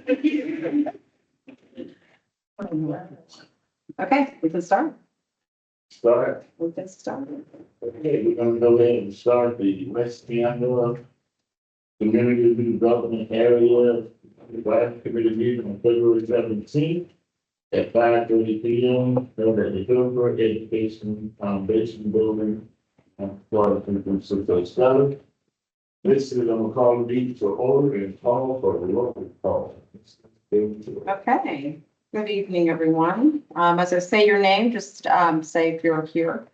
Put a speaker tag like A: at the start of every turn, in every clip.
A: Okay, we can start.
B: Start.
A: We can start.
B: Okay, we're gonna go ahead and start the West Tampa Community Development Area Advisory Committee meeting on February 17th at 5:30 p.m. Held at the Hillbrook Education Foundation Building on Florida 607. This is, I'm gonna call the meeting to order and call for a roll call.
A: Okay, good evening, everyone. As I say your name, just say if you're here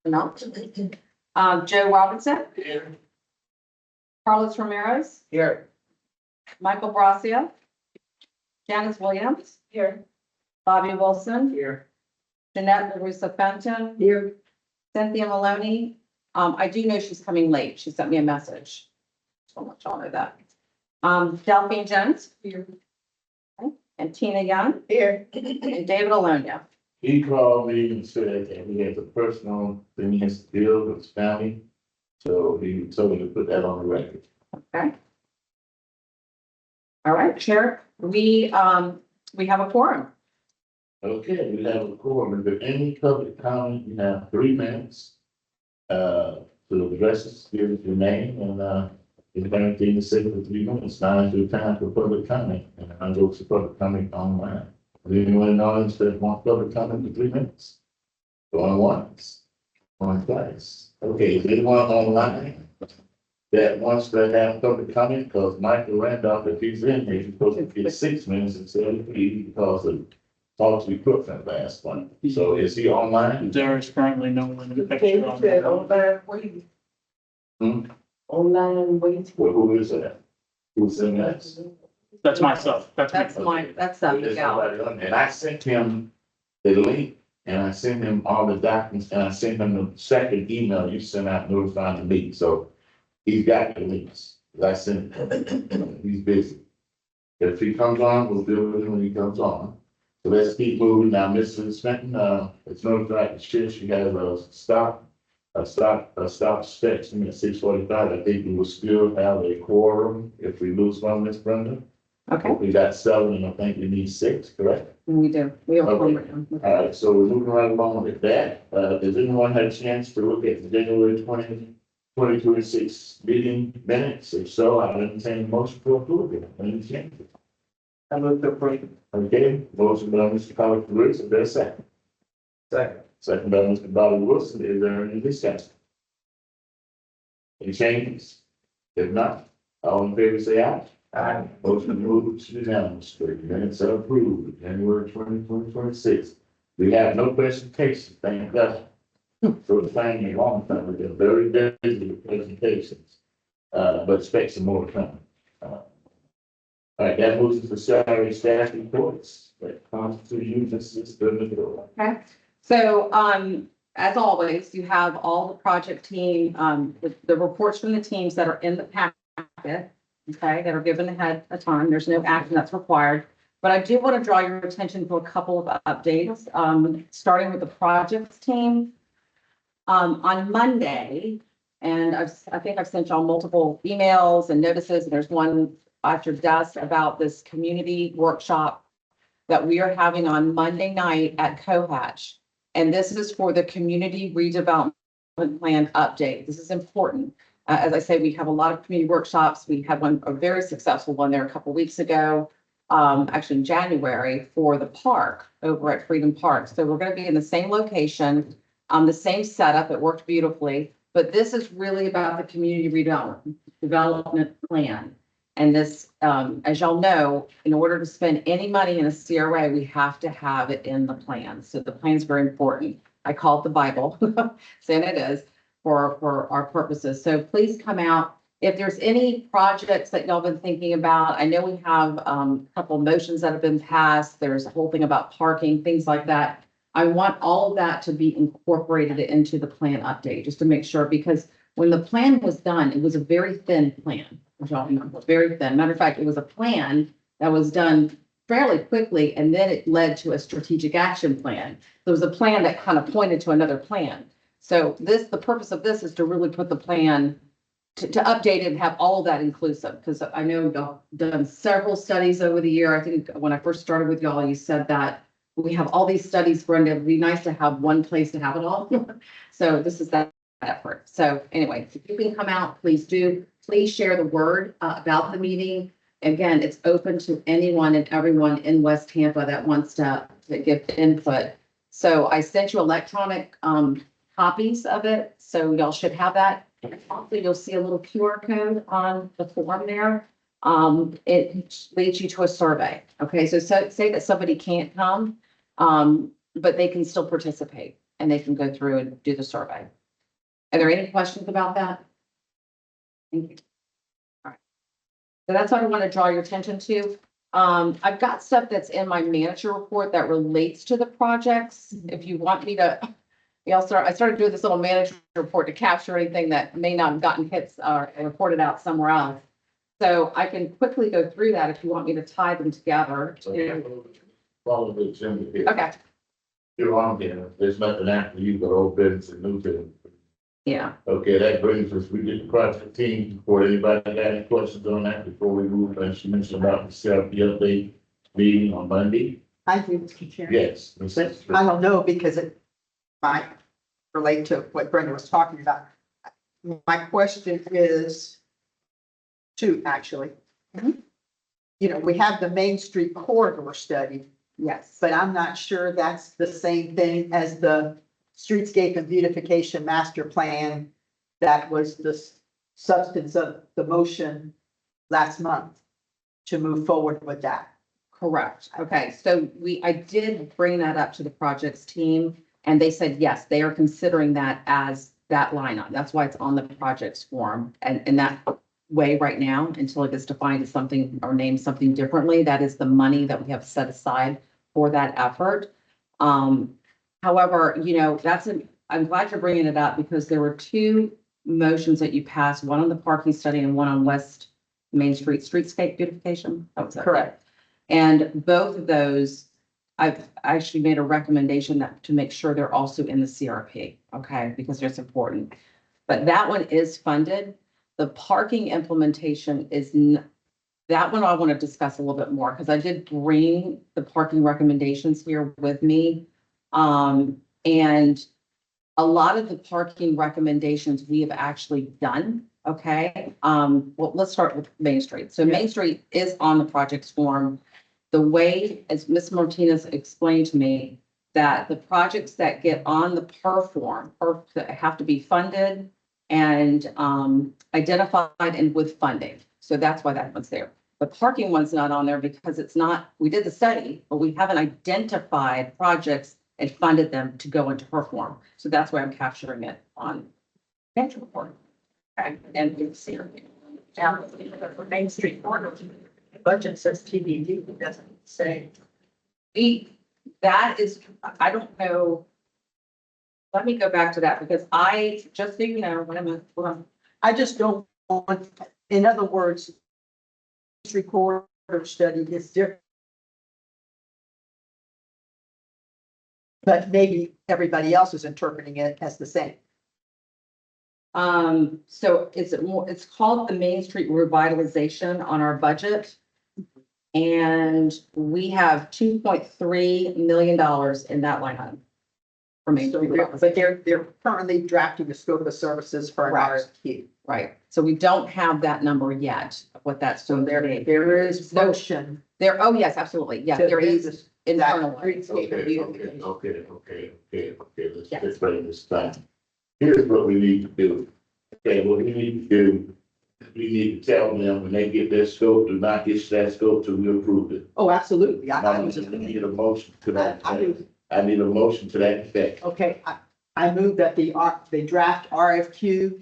A: or not. Joe Robinson,
B: Here.
A: Carlos Ramirez,
B: Here.
A: Michael Bracia, Janice Williams,
C: Here.
A: Bobby Wilson,
B: Here.
A: Jeanette LaRussa Fenton,
C: Here.
A: Cynthia Maloney. I do know she's coming late. She sent me a message. So much y'all know that. Delphine Jones.
C: Here.
A: Okay, and Tina Young
C: Here.
A: and David Alonia.
B: He called me and said that he has a personal thing he has to deal with his family. So he told me to put that on the record.
A: Okay. All right, Chair, we have a quorum.
B: Okay, we have a quorum. If there any public comment, you have 3 minutes. To address us, give us your name and, if you have anything to say for 3 minutes, now is your time for public comment. And I'll go to public comment online. Is anyone in the audience that wants public comment for 3 minutes? Going once, going twice. Okay, is anyone online that wants to have public comment? Because Michael Randolph, if he's in here, he's supposed to get 6 minutes instead of 3 because of talks we put from last one. So is he online?
D: There is currently no one in the
C: Okay,
D: picture
C: you
D: on
C: said
D: that.
C: online waiting.
B: Hmm?
C: Online waiting.
B: Well, who is that? Who's in that?
D: That's myself. That's me.
A: That's Mike, that's
B: There's
A: Miguel.
B: nobody on there. And I sent him the link and I sent him all the documents and I sent him the second email you sent out notifying me. So he's got the links. I sent him. He's busy. If he comes on, we'll deal with him when he comes on. So let's keep moving now. Mrs. Fenton, it's notified the chair, she has a stop section at 6:45. I think we will still have a quorum if we lose one, Miss Brenda.
A: Okay,
B: We got 7 and I think we need 6, correct?
A: we do. We have a quorum
B: Okay.
A: right now.
B: All right, so we're moving right along with that. Does anyone have a chance to look at the January 2026 meeting minutes? If so, I'll entertain a motion for approval. Any changes?
C: I looked up for you.
B: Okay, motion by Mr. Collins Lewis, is there a second?
C: Second.
B: Second by Mr. Bobby Wilson, is there any discussion? Any changes? If not, all in favor say aye.
C: Aye.
B: Motion moved unanimously. Minutes are approved, January 2026. We have no presentation, thank God. So it's taking a long time, we've been very busy with presentations, but expect some more coming. All right, that moves to salary staff reports. That comes to you, Mrs. Bernadette.
A: Okay, so, as always, you have all the project team, the reports from the teams that are in the packet, okay, that are given ahead of time. There's no action that's required. But I do want to draw your attention to a couple of updates, starting with the projects team. On Monday, and I think I've sent y'all multiple emails and notices, and there's one at your desk about this community workshop that we are having on Monday night at Cohatch. And this is for the community redevelopment plan update. This is important. As I say, we have a lot of community workshops. We had one, a very successful one there a couple weeks ago, actually in January, for the park over at Freedom Park. So we're going to be in the same location, the same setup. It worked beautifully. But this is really about the community development plan. And this, as y'all know, in order to spend any money in a CRA, we have to have it in the plan. So the plan is very important. I call it the Bible, saying it is for our purposes. So please come out. If there's any projects that y'all been thinking about, I know we have a couple of motions that have been passed. There's a whole thing about parking, things like that. I want all of that to be incorporated into the plan update, just to make sure, because when the plan was done, it was a very thin plan. Very thin. Matter of fact, it was a plan that was done fairly quickly, and then it led to a strategic action plan. There was a plan that kind of pointed to another plan. So the purpose of this is to really put the plan to update it and have all of that inclusive, because I know y'all done several studies over the year. I think when I first started with y'all, you said that we have all these studies, Brenda, it'd be nice to have one place to have it all. So this is that effort. So anyway, if you can come out, please do. Please share the word about the meeting. Again, it's open to anyone and everyone in West Tampa that wants to give input. So I sent you electronic copies of it, so y'all should have that. Also, you'll see a little QR code on the form there. It leads you to a survey. Okay, so say that somebody can't come, but they can still participate and they can go through and do the survey. Are there any questions about that? Thank you. All right. So that's what I want to draw your attention to. I've got stuff that's in my manager report that relates to the projects. If you want me to, I started doing this little manager report to capture anything that may not have gotten hits or reported out somewhere else. So I can quickly go through that if you want me to tie them together.
B: Follow the agenda here.
A: Okay,
B: You're on here. There's nothing after you, but old business and new business.
A: yeah.
B: Okay, that brings us, we did the project team. For anybody got any questions on that before we move, and she mentioned about the CRP update meeting on Monday?
E: I do, Mr. Chairman.
B: Yes.
E: I don't know because it might relate to what Brenda was talking about. My question is two, actually. You know, we have the Main Street corridor study,
A: Yes.
E: but I'm not sure that's the same thing as the streetscape and beautification master plan. That was the substance of the motion last month to move forward with that.
A: Correct. Okay, so I did bring that up to the projects team and they said, yes, they are considering that as that line item. That's why it's on the projects form and in that way right now, until it gets defined as something or named something differently. That is the money that we have set aside for that effort. However, you know, I'm glad you're bringing it up because there were two motions that you passed, one on the parking study and one on West Main Street streetscape beautification. That was it.
E: Correct.
A: And both of those, I've actually made a recommendation to make sure they're also in the CRP, okay, because it's important. But that one is funded. The parking implementation is, that one I want to discuss a little bit more because I did bring the parking recommendations here with me. And a lot of the parking recommendations we have actually done, okay? Well, let's start with Main Street. So Main Street is on the projects form. The way, as Ms. Martinez explained to me, that the projects that get on the PER form have to be funded and identified and with funding. So that's why that one's there. The parking one's not on there because it's not, we did the study, but we haven't identified projects and funded them to go into PER form. So that's why I'm capturing it on financial report. Okay, and it's here.
E: Now, for Main Street corridor, the budget says TBD, it doesn't say.
A: That is, I don't know. Let me go back to that because just so you know, hold on.
E: I just don't want, in other words, Main Street corridor study is different. But maybe everybody else is interpreting it as the same.
A: So it's called the Main Street revitalization on our budget. And we have $2.3 million in that line item. For Main
E: So
A: Street
E: but
A: revitalization.
E: they're currently drafting the scope of services for an
A: Correct.
E: RFQ.
A: Right, so we don't have that number yet, of what that's
E: So
A: going to be.
E: there is motion.
A: There, oh, yes, absolutely, yeah,
E: to
A: there
E: do
A: is
E: this-
A: internal.
E: that streetscape and beautification.
B: Okay,
A: Yes.
B: let's bring this down. Here's what we need to do. Okay, what we need to do, we need to tell them when they get their scope, do not get that scope till we approve it.
E: Oh, absolutely. I
B: Now,
E: was
B: we
E: just
B: need
E: thinking,
B: a motion to that.
E: I do.
B: I need a motion to that effect.
E: Okay, I move that the draft RFQ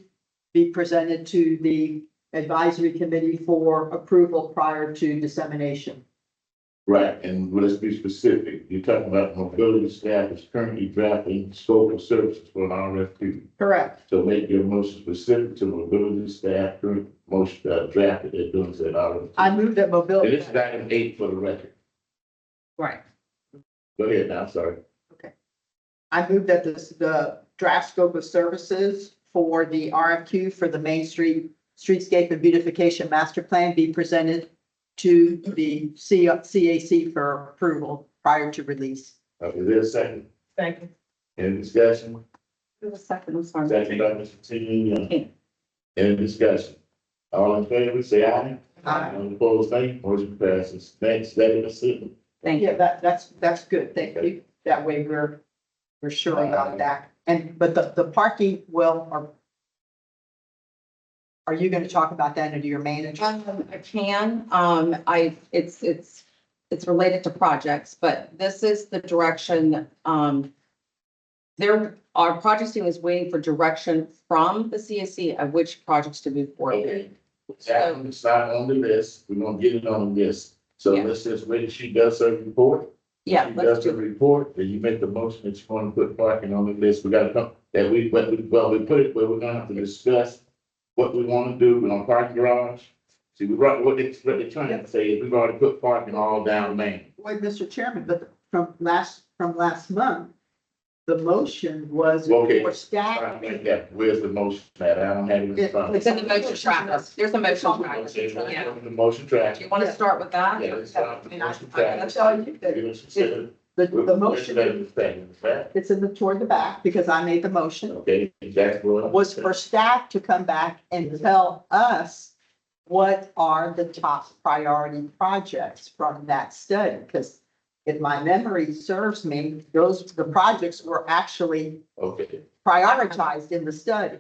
E: be presented to the advisory committee for approval prior to dissemination.
B: Right, and let's be specific. You're talking about mobility staff is currently drafting scope of services for an RFQ.
E: Correct.
B: So make your motion specific to mobility staff, current motion drafted, they're doing that RFQ.
E: I move that
B: And
E: mobility.
B: this is item 8 for the record.
A: Right,
B: Go ahead now, sorry.
E: I move that the draft scope of services for the RFQ for the Main Street streetscape and beautification master plan be presented to the CAC for approval prior to release.
B: Is there a second?
C: Second.
B: Any discussion?
A: Who was second? I'm sorry.
B: Second by Mr. T. Any discussion? All in favor, say aye.
E: Aye.
B: All opposed, nay. Motion passes. Next, that is it.
A: Thank you.
E: Yeah, that's good. Thank you. That way we're sure about that. And, but the parking, well, are you gonna talk about that under your manager?
A: I can, it's related to projects, but this is the direction, our project team is waiting for direction from the CAC of which projects to move forward.
B: Okay. That one's not on the list. We're gonna get it on the list. So
A: Yeah.
B: let's just wait. She does her report.
A: Yeah,
B: She
A: let's
B: does the
A: do,
B: report, then you make the motion that you want to put parking on the list. We gotta come, that we put it where we're gonna have to discuss what we want to do. We're gonna park garage. See, what they're trying to say is we've already put parking all down Main.
E: Wait, Mr. Chairman, but from last month, the motion was
B: Okay.
E: for staff.
B: I think that, where's the motion at? I don't have it in front of me.
A: it's in the motion tracker. There's a motion tracker.
B: Okay,
A: Yeah.
B: The motion track.
A: Do you want to start with that?
B: Yeah, it's on the
E: And I
B: motion track.
E: tell you that the motion, it's in the, toward the back, because I made the motion,
B: Okay, that's what.
E: was for staff to come back and tell us what are the top priority projects from that study, because if my memory serves me, the projects were actually
B: Okay,
E: prioritized in the study.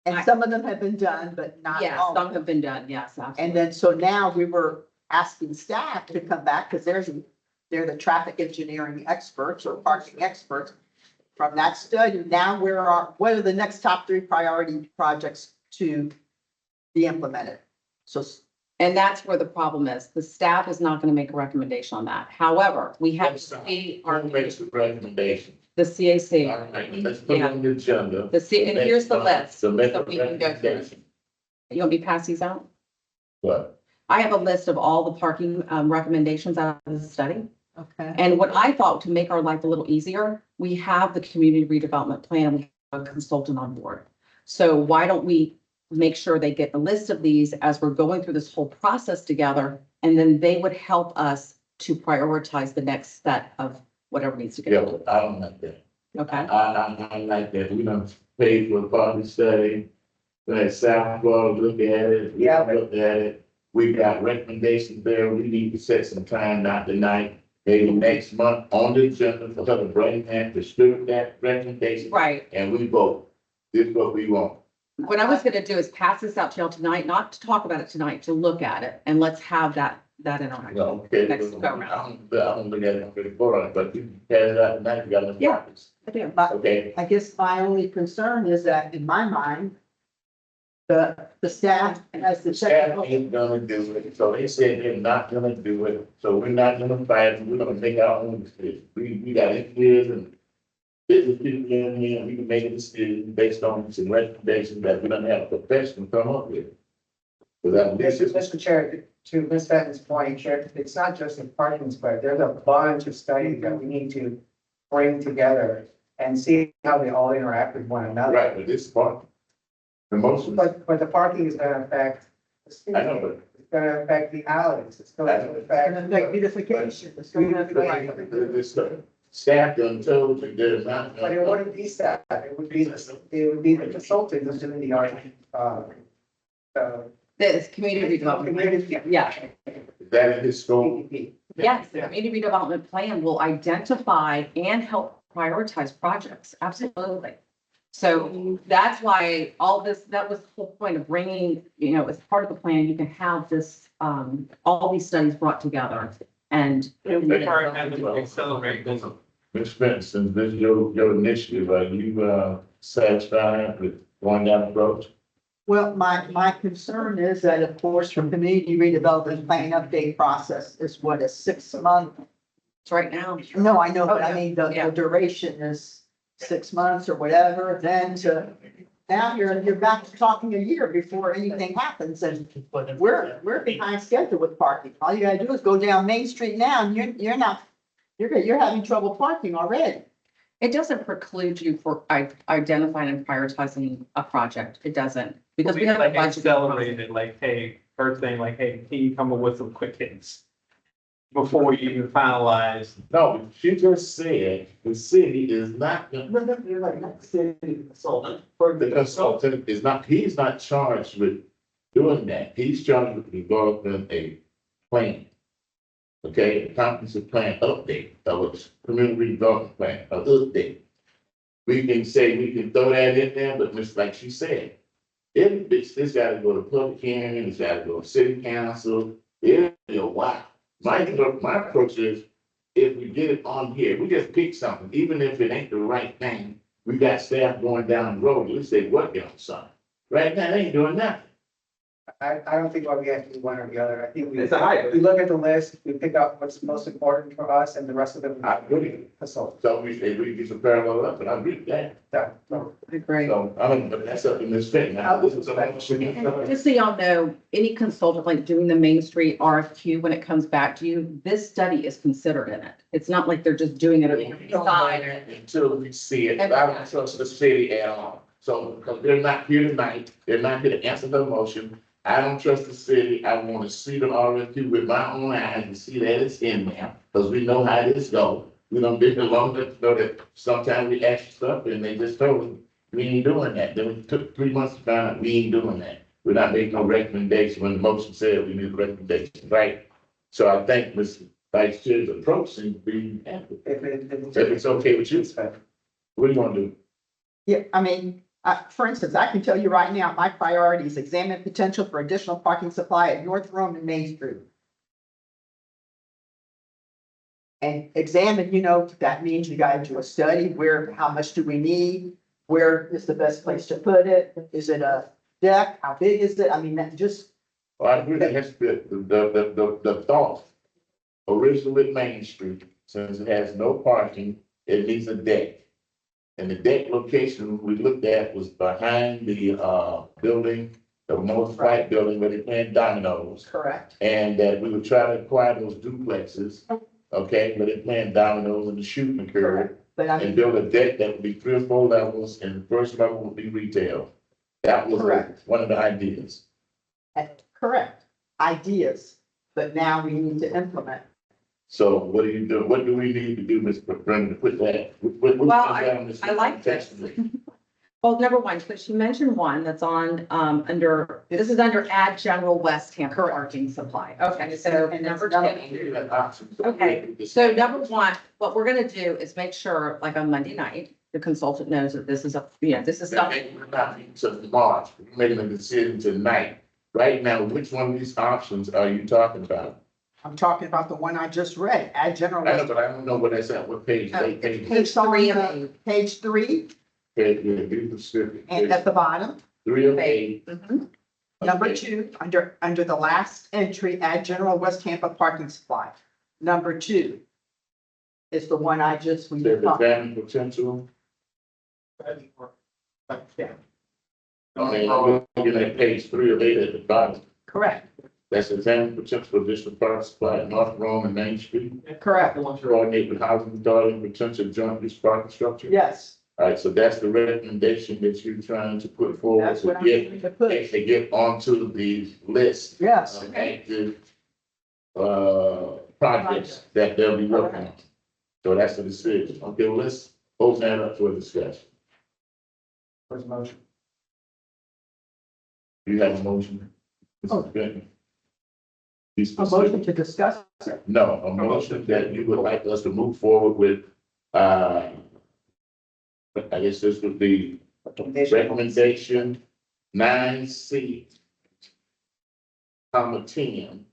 E: And some of them have been done, but not
A: Yes,
E: all.
A: some have been done, yes, absolutely.
E: And then, so now we were asking staff to come back, because they're the traffic engineering experts or parking experts from that study. Now what are the next top 3 priority projects to be implemented? So,
A: And that's where the problem is. The staff is not going to make a recommendation on that. However, we have
B: who makes the recommendation?
A: the CAC.
B: All right, let's put it on the agenda.
A: And here's the list,
B: So make
A: so
B: the
A: we can go through.
B: recommendation.
A: You want me to pass these out?
B: What?
A: I have a list of all the parking recommendations out of the study.
E: okay.
A: And what I thought to make our life a little easier, we have the community redevelopment plan, we have a consultant on board. So why don't we make sure they get a list of these as we're going through this whole process together? And then they would help us to prioritize the next set of whatever needs to
B: Yeah,
A: get.
B: but I don't like that.
A: Okay,
B: I like that. We don't pay for a parking study. Let Southwell look at it. We
C: Yeah.
B: look at it. We got recommendations there. We need to set some time, not tonight, maybe next month on the agenda for her to bring that, distribute that recommendation.
A: right.
B: And we vote. This is what we want.
A: What I was gonna do is pass this out to y'all tonight, not to talk about it tonight, to look at it, and let's have that interaction.
B: Well, okay.
A: Next go around.
B: I don't look at it before, but you can pass it out tonight. You got enough
A: Yeah.
B: copies.
A: I do.
B: Okay.
E: I guess my only concern is that in my mind, the staff has the
B: Staff
E: technical.
B: ain't gonna do it, so they said they're not gonna do it, so we're not gonna fight, it. We're gonna make our own decision. We got engineers and business people in here, we can make a decision based on some recommendations that we don't have a professional come up with. Because this is,
C: Mr. Chair, to Ms. Fenton's point, Chair, it's not just the parking spot, there's a bunch of studies that we need to bring together and see how they all interact with one another.
B: right, but this part, the motion,
C: But the parking is gonna affect the city.
B: I know, but
C: It's gonna affect the alleys, it's gonna
E: It's gonna affect
C: affect.
E: beautification. It's gonna affect.
B: this staff done told you they're not.
C: But it wouldn't be staff, it would be the consultant who's doing the art,
A: The community redevelopment, yeah.
B: That is his scope.
C: PPP.
A: Yes, the community redevelopment plan will identify and help prioritize projects, absolutely. So that's why all this, that was the whole point of bringing, as part of the plan, you can have this, all these studies brought together and.
D: Accelerate this.
B: Ms. Benson, this is your initiative, are you, satisfied with going down the approach?
E: Well, my concern is that, of course, for community redevelopment plan update process is what, a 6-month?
A: It's right now.
E: No, I know, but I
A: Oh,
E: mean,
A: yeah.
E: the duration is 6 months or whatever, then now you're back to talking a year before anything happens, and we're behind schedule with parking. All you gotta do is go down Main Street now, and you're having trouble parking already.
A: It doesn't preclude you for identifying and prioritizing a project. It doesn't. Because we have a
D: Like
A: budget.
D: accelerated, like, hey, first thing, like, hey, can you come up with some quick hits? Before you even finalize.
B: No, she just said the city is not, the consultant is not, he's not charged with doing that. He's charged with developing a plan. Okay, a comprehensive plan update, of a community development plan, a update. We can say, we can throw that in there, but just like she said, this gotta go to public hearing, it's gotta go to city council, it'll be a while. My approach is, if we get it on here, we just pick something, even if it ain't the right thing, we got staff going down the road, let's say, working on something. Right now, they ain't doing nothing.
C: I don't think we have to do one or the other. I think
D: It's a hybrid.
C: we look at the list, we pick up what's most important for us and the rest of them.
B: I agree.
C: Consult.
B: So we get some parallel up, but I agree with that.
C: That, no.
A: I agree.
B: So, I mean, but that's up to Ms. Fitton. Now, this is something
A: And just so y'all know, any consultant like doing the Main Street RFQ, when it comes back to you, this study is considered in it. It's not like they're just doing it on the side.
B: Until we see it, I don't trust the city at all. So, because they're not here tonight, they're not here to answer the motion. I don't trust the city. I want to see the RFQ with my own eyes and see that it's in there, because we know how this goes. We don't been here long enough to know that sometimes we ask stuff and they just told us, we ain't doing that. Then it took 3 months to find out we ain't doing that. We're not making no recommendation when the motion said we need a recommendation, right? So I think Mr. Vice Chair's approach seems to be, if it's okay with you, what do you want to do?
E: Yeah, I mean, for instance, I can tell you right now, my priority is examine potential for additional parking supply at North Rome and Main Street. And examine, that means you gotta do a study, how much do we need? Where is the best place to put it? Is it a deck? How big is it? I mean, that just,
B: Well, I agree that has to be, the thought originally with Main Street, since it has no parking, it needs a deck. And the deck location we looked at was behind the, building, the most white building where they playing dominoes.
E: correct.
B: And that we would try to acquire those duplexes, okay, where they playing dominoes and the shooting occurred.
E: But I
B: And
E: mean,
B: build a deck that would be 3 or 4 levels, and the first level would be retail. That was
E: Correct.
B: one of the ideas.
E: correct, ideas, but now we need to implement.
B: So what do you do? What do we need to do, Ms. Brenda, with that?
A: Well, I like this. Well, number one, but she mentioned one that's on, this is under add general West Tampa parking supply. Okay, so
E: And
A: number
E: that's
A: two. Okay, so number one, what we're gonna do is make sure, like on Monday night, the consultant knows that this is this is something.
B: We're not meeting till March. We're making a decision tonight. Right now, which one of these options are you talking about?
E: I'm talking about the one I just read, add general.
B: I know, but I don't know what that's at, what page, page.
E: Page three of page 3,
B: Page, yeah, be specific.
E: and at the bottom,
B: 3 of 8.
A: Mhm.
E: number
B: Okay.
E: 2, under the last entry, add general West Tampa parking supply. Number 2 is the one we
B: There's
E: just
B: a
E: talked
B: family potential.
E: about.
B: I mean, we're looking at page 3 of 8 at the bottom.
E: Correct,
B: That's examine potential for additional parking supply at North Rome and Main Street.
E: correct,
B: Coordinate with housing authority and potential joint use parking structure.
E: yes,
B: All right, so that's the recommendation that you're trying to put forward
E: that's what
B: to
E: I'm
B: get,
E: going to put,
B: to get onto the list
E: yes.
B: of active, projects that they'll be working on. So that's the decision. Okay, well, let's open that up for discussion.
C: First motion.
B: You have a motion?
E: Oh.
B: Mr. Benton? Be
E: A
B: specific.
E: motion to discuss,
B: No, a motion that you would like us to move forward with, I guess this would be recommendation 9C, comma 10,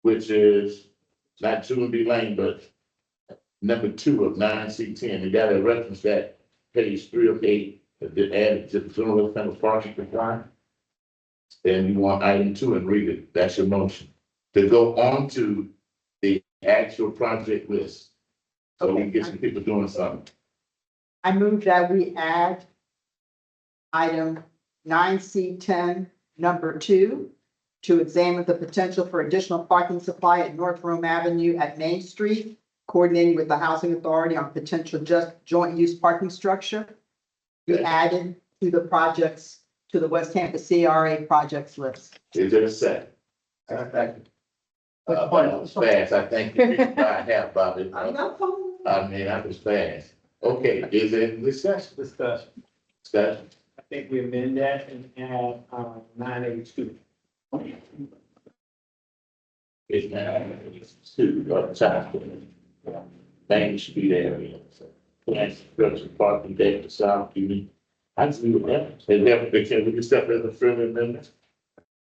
B: which is not 2 and B lane, but number 2 of 9C10. You gotta reference that page 3 of 8, that added to the general kind of parking supply. Then you want item 2 and read it. That's your motion. To go on to the actual project list. So we can get some people doing something.
E: I move that we add item 9C10, number 2, to examine the potential for additional parking supply at North Rome Avenue at Main Street, coordinating with the housing authority on potential joint use parking structure. Be
B: Okay.
E: added to the project's to the West Tampa CRA projects list.
B: Is there a second? That was fast, I think, you reached by half, Bobby. I mean, that was fast. Okay, is there any discussion? Discussion?
D: I think we amend that and add, 982.
B: It's now, it's two, Main Street area. Plans, structure, parking deck, the south, I just leave it there. And then, can we just step in the friendly amendment?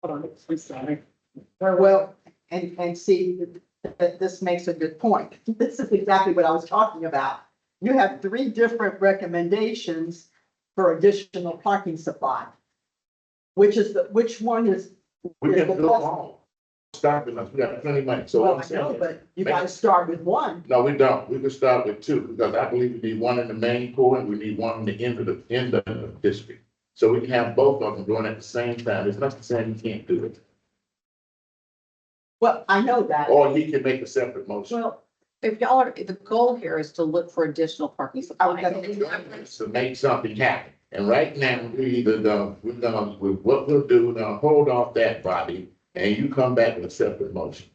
A: Hold on, I'm sorry.
E: Well, and see, that this makes a good point. This is exactly what I was talking about. You have 3 different recommendations for additional parking supply. Which one is?
B: We
E: is
B: can
E: the
B: go
E: best?
B: on. Stop with us, we got plenty of money, so.
E: Well,
B: what
E: I
B: I'm
E: know,
B: saying-
E: but you gotta start with one.
B: No, we don't, we can start with 2, because I believe we need one in the main core and we need one in the end of the district. So we can have both of them going at the same time, there's nothing saying you can't do it.
E: Well, I know that.
B: Or he can make a separate motion.
A: Well, if y'all are, the goal here is to look for additional parking
E: I was
A: supply.
E: gonna-
B: To make something happen. And right now, we're gonna, what we'll do, we're gonna hold off that, Bobby, and you come back with a separate motion.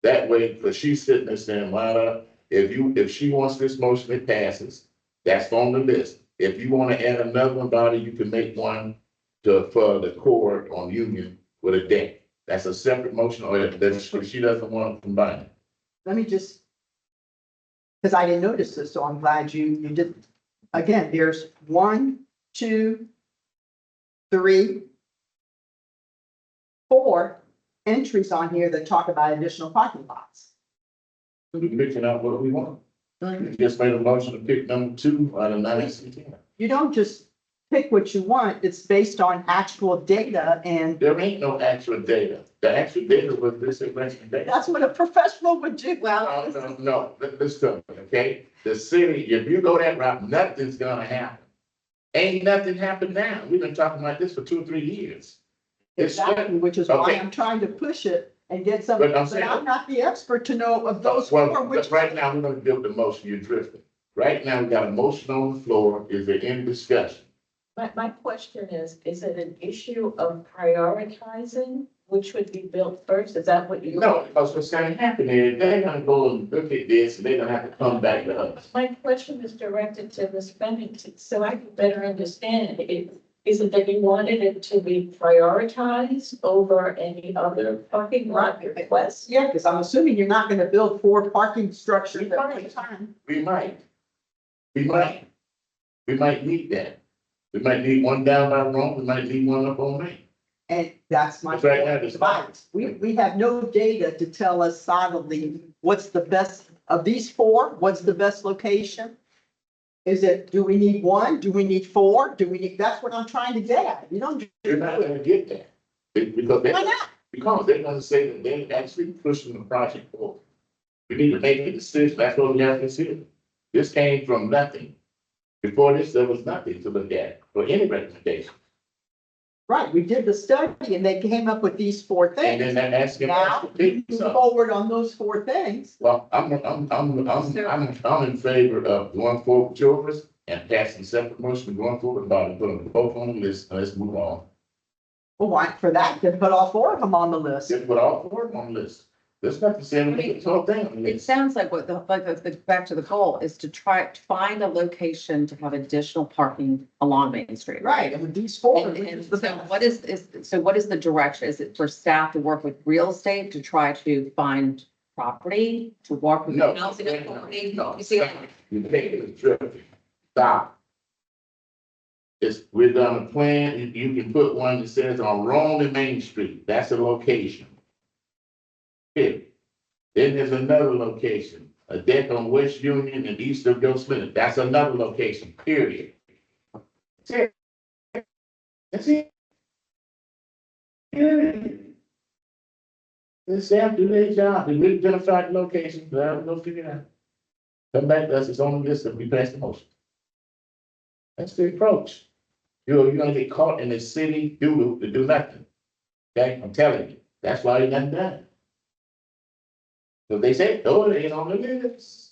B: That way, because she's sitting there saying, Lana, if she wants this motion, it passes. That's on the list. If you want to add another one, Bobby, you can make one for the court on Union with a deck. That's a separate motion, or if she doesn't want to combine it.
E: Let me just, because I didn't notice this, so I'm glad you did. Again, there's 1, 2, 3, 4 entries on here that talk about additional parking lots.
B: We're picking out what we want. We just made a motion to pick number 2 out of 916.
E: You don't just pick what you want, it's based on actual data, and
B: There ain't no actual data. The actual data was this recommendation.
E: that's what a professional would do.
A: Well,
B: No, listen, okay? The city, if you go that route, nothing's gonna happen. Ain't nothing happened now. We've been talking about this for 2 or 3 years. It's
E: Exactly, which is why
B: Okay.
E: I'm trying to push it and get some,
B: But I'm
E: but
B: saying-
E: I'm not the expert to know of those
B: Well,
E: 4, which.
B: but right now, we're gonna build the motion, you're drifting. Right now, we got a motion on the floor. Is there any discussion?
F: My question is it an issue of prioritizing which would be built first? Is that what you?
B: No, because what's gonna happen is they're gonna go and look at this and they're gonna have to come back to us.
F: My question is directed to Ms. Bennington, so I can better understand. Is it that you wanted it to be prioritized over any other parking lot requests?
E: Yeah, because I'm assuming you're not gonna build 4 parking structures at one time.
B: We might. We might need that. We might need one down by Rome, we might need one up on Main.
E: And that's my.
B: But right now, it's not.
E: We have no data to tell us solidly what's the best of these 4, what's the best location? Is it, do we need 1? Do we need 4? That's what I'm trying to get at. You don't.
B: You're not gonna get that. Because
E: Why not?
B: they're gonna say that they're actually pushing the project forward. We need to make a decision, that's what we have to consider. This came from nothing. Before this, there was nothing to look at for any recommendation.
E: Right, we did the study and they came up with these 4
B: And
E: things.
B: then they're asking us
E: Now,
B: to pick
E: move
B: something.
E: forward on those 4 things.
B: Well, I'm in favor of going forward with yours and passing separate motion, going forward about it, putting them both on the list, and let's move on.
E: Well, why, for that, then put all 4 of them on the list.
B: Just put all 4 on the list. There's nothing saying we put the whole thing on the
A: it
B: list.
A: sounds like back to the goal is to try to find a location to have additional parking along Main Street.
E: Right, and with these 4.
A: And,
E: which
A: and
E: is the
A: so
E: best?
A: what is the direction? Is it for staff to work with real estate to try to find property, to work with
B: No.
A: the housing authority?
B: No,
A: You see,
B: stop. You're taking the trip. Stop. We're gonna plan, you can put one that says on Rome and Main Street, that's a location. Okay. Then there's another location, a deck on West Union and east of Joe Smith, that's another location, period. That's it. That's it. Period. The staff do their job, they really identify the location, but we'll figure it out. Come back to us, it's on the list, and we pass the motion. That's the approach. You're gonna get caught in the city to do nothing. Okay, I'm telling you, that's why you're not done. So they say, oh, it ain't on the list.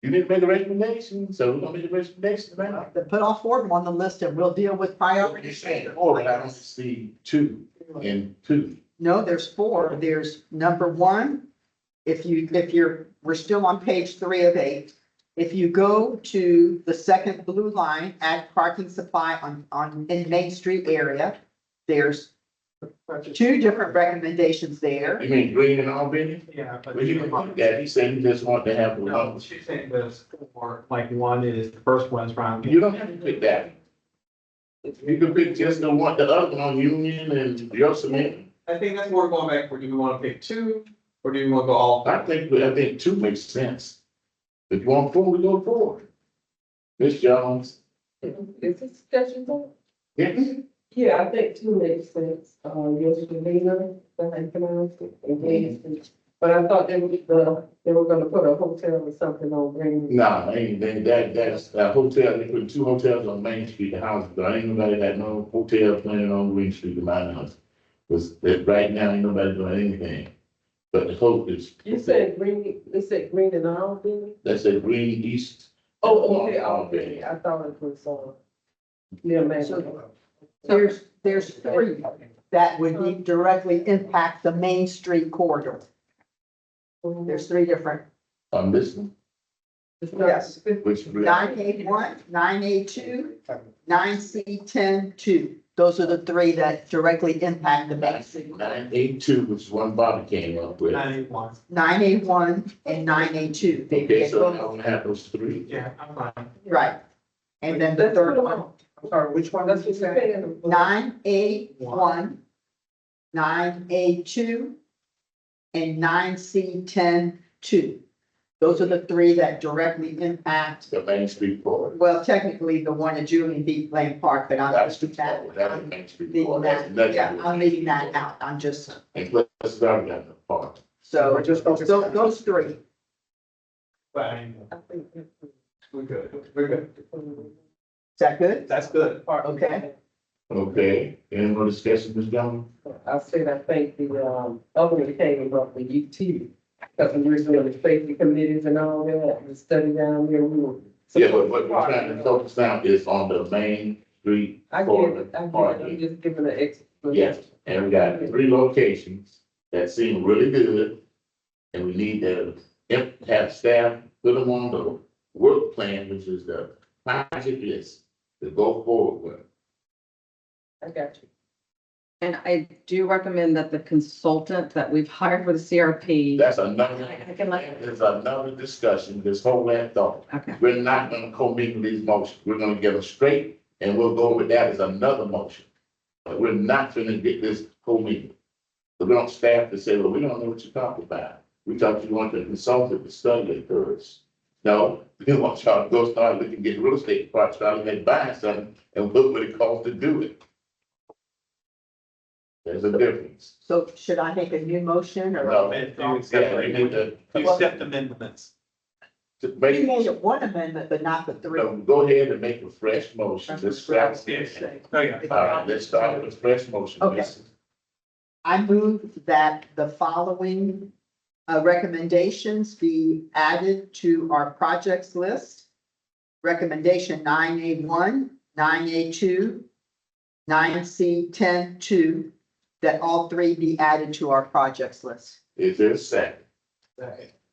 B: You need to make a recommendation, so we're gonna make a recommendation tonight.
E: Then put all four of them on the list and we'll deal with
B: You're
E: priorities.
B: saying four, but I don't see two and two.
E: No, there's four. There's number one. We're still on page 3 of 8. If you go to the second blue line, add parking supply in Main Street area, there's 2 different recommendations there.
B: You mean Green and Albany?
D: Yeah, but
B: Well, you can look at, he said he just want to have
D: no,
B: one.
D: she's saying there's four, like one is, the first one is around.
B: You don't have to pick that. You can pick just the one, the other one on Union and Yosemite.
D: I think that's where we're going back, for do we want to pick 2, or do we want to go all?
B: I think two makes sense. If you want 4, we go 4. Ms. Jones?
G: Is this discussion going?
B: Yes.
G: Yeah, I think 2 makes sense. Yosemite, that I pronounced it, engaged. But I thought they were gonna put a hotel or something on Green.
B: No, that's a hotel, they put 2 hotels on Main Street, the houses, but ain't nobody got no hotel planning on Green Street in my house. Cause right now, ain't nobody doing anything. But the hope is.
G: You said Green, they said Green and Albany?
B: That's a Green East.
G: Oh, okay, Albany. I thought it was, near Manchester.
E: There's 3 that would be directly impact the Main Street corridor. There's 3 different.
B: On this one,
E: Yes.
B: which.
E: 9A1, 9A2, 9C10-2. Those are the 3 that directly impact the Main Street.
B: 982, which is one Bobby came up with.
D: 91.
E: 9A1 and 9A2.
B: Okay, so I'm gonna have those 3.
D: Yeah, I'm fine.
E: Right. And then the third one,
C: I'm sorry, which one did you say?
E: 9A1, 9A2, and 9C10-2. Those are the 3 that directly impact,
B: The Main Street Board.
E: well, technically the one at Julian Beach Lane Park, but I'm
B: That's
E: leaving
B: the
E: that.
B: forward, that's the Main Street
E: Leaving
B: Board. That's
E: that, yeah,
B: nothing.
E: I'm leaving that out. I'm just,
B: And let's start at the part.
E: so,
C: We're just focusing
E: so
C: on-
E: those 3.
D: But I ain't- we're good, we're good.
E: Is that good?
D: That's good.
E: Okay.
B: Okay, any more discussion, Ms. Jones?
G: I said, I think the, Albany came up with UT. Because we were doing the safety committees and all that, and study down there, we were.
B: Yeah, but what we're trying to focus on is on the Main Street
G: I get
B: corridor
G: it, I'm
B: parking.
G: just giving an explanation.
B: Yes, and we got 3 locations that seem really good. And we need to have staff put them on the work plan, which is the project list to go forward with.
G: I got you.
A: And I do recommend that the consultant that we've hired for the CRP.
B: That's another,
A: I can let-
B: there's another discussion, this whole last thought.
A: Okay,
B: We're not gonna commingle these motions. We're gonna get them straight and we'll go with that as another motion. But we're not gonna get this commingled. So we don't staff to say, well, we don't know what you're talking about. We thought you wanted the consultant to study it first. No, we want y'all to go start looking at real estate parts, start looking at buying something and look what it costs to do it. There's a difference.
E: So should I make a new motion or?
B: No.
D: Do
B: Yeah, you need to.
D: you accept amendments?
B: to
E: You
B: make,
E: made it 1 amendment, but not the 3.
B: no, go ahead and make a fresh motion. Let's start.
D: Oh, yeah.
B: All right, let's start with a fresh motion.
E: Okay. I move that the following recommendations be added to our projects list. Recommendation 9A1, 9A2, 9C10-2, that all 3 be added to our projects list.
B: Is there a second?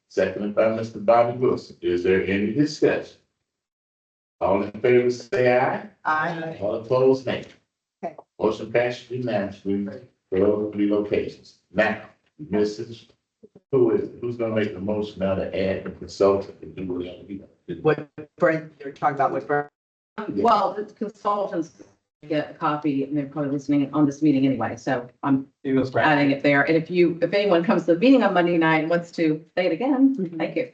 B: Seconded by Mr. Bobby Wilson. Is there any discussion? All in favor, say aye.
E: I,
B: All opposed, nay.
E: Okay.
B: Motion passes unanimously for those 3 locations. Now, Mrs. Who's gonna make the motion now to add the consultant to do whatever?
E: what Brent, you're talking about what Brent,
A: well, the consultants get a copy and they're probably listening on this meeting anyway, so I'm
D: He was right.
A: adding it there. And if anyone comes to the meeting on Monday night and wants to say it again, thank you.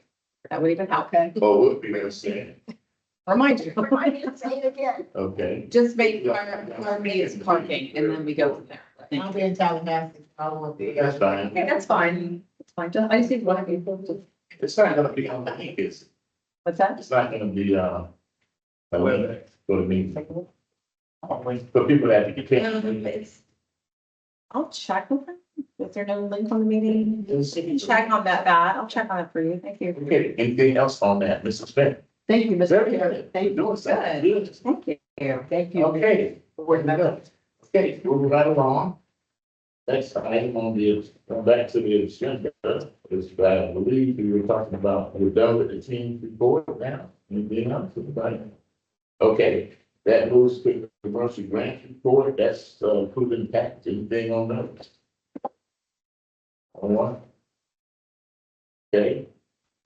A: That would even help.
E: okay.
B: Oh, we'll be there saying,
A: Remind you.
E: Say it again.
B: okay.
A: Just make our meetings parking and then we go from there. Thank you.
E: be in Tallahassee. I won't be.
B: That's fine.
A: Okay, that's fine. It's fine. I just need one of you.
B: It's not gonna be on the link, is it?
A: What's that?
B: It's not gonna be, a link for the meeting.
A: Take a look.
B: For people that you can't.
A: I'll check with them. Is there no link on the meeting? You can check on that, I'll check on it for you. Thank you.
B: Okay, anything else on that, Mrs. Fenn?
E: Thank you, Mr.
B: Very
E: Chair.
B: good.
E: Thank you.
B: Doing something good.
A: Thank you.
E: Thank you.
B: Okay.
E: Board member.
B: Okay, moving right along. Next item on the, come back to the agenda, is, I believe we were talking about, we're done with the team report now. Anything else, everybody? Okay, that moves to the commercial grant report, that's, proven package, anything on that? On one? Okay,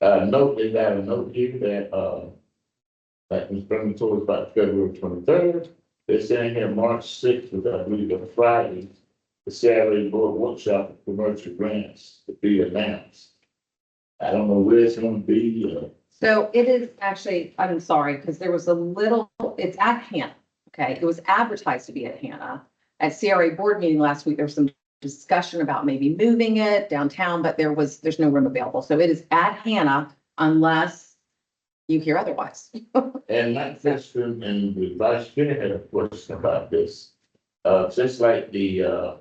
B: note, they got a note here that was bringing towards about February 23rd. They're saying here March 6th, which I believe is Friday, the Saturday board workshop of commercial grants to be announced. I don't know where it's gonna be,
A: So it is actually, I'm sorry, because there was a little, it's at Hannah. Okay, it was advertised to be at Hannah. At CRA board meeting last week, there was some discussion about maybe moving it downtown, but there's no room available. So it is at Hannah unless you hear otherwise.
B: and my question, and the vice chair had a question about this. Just like the,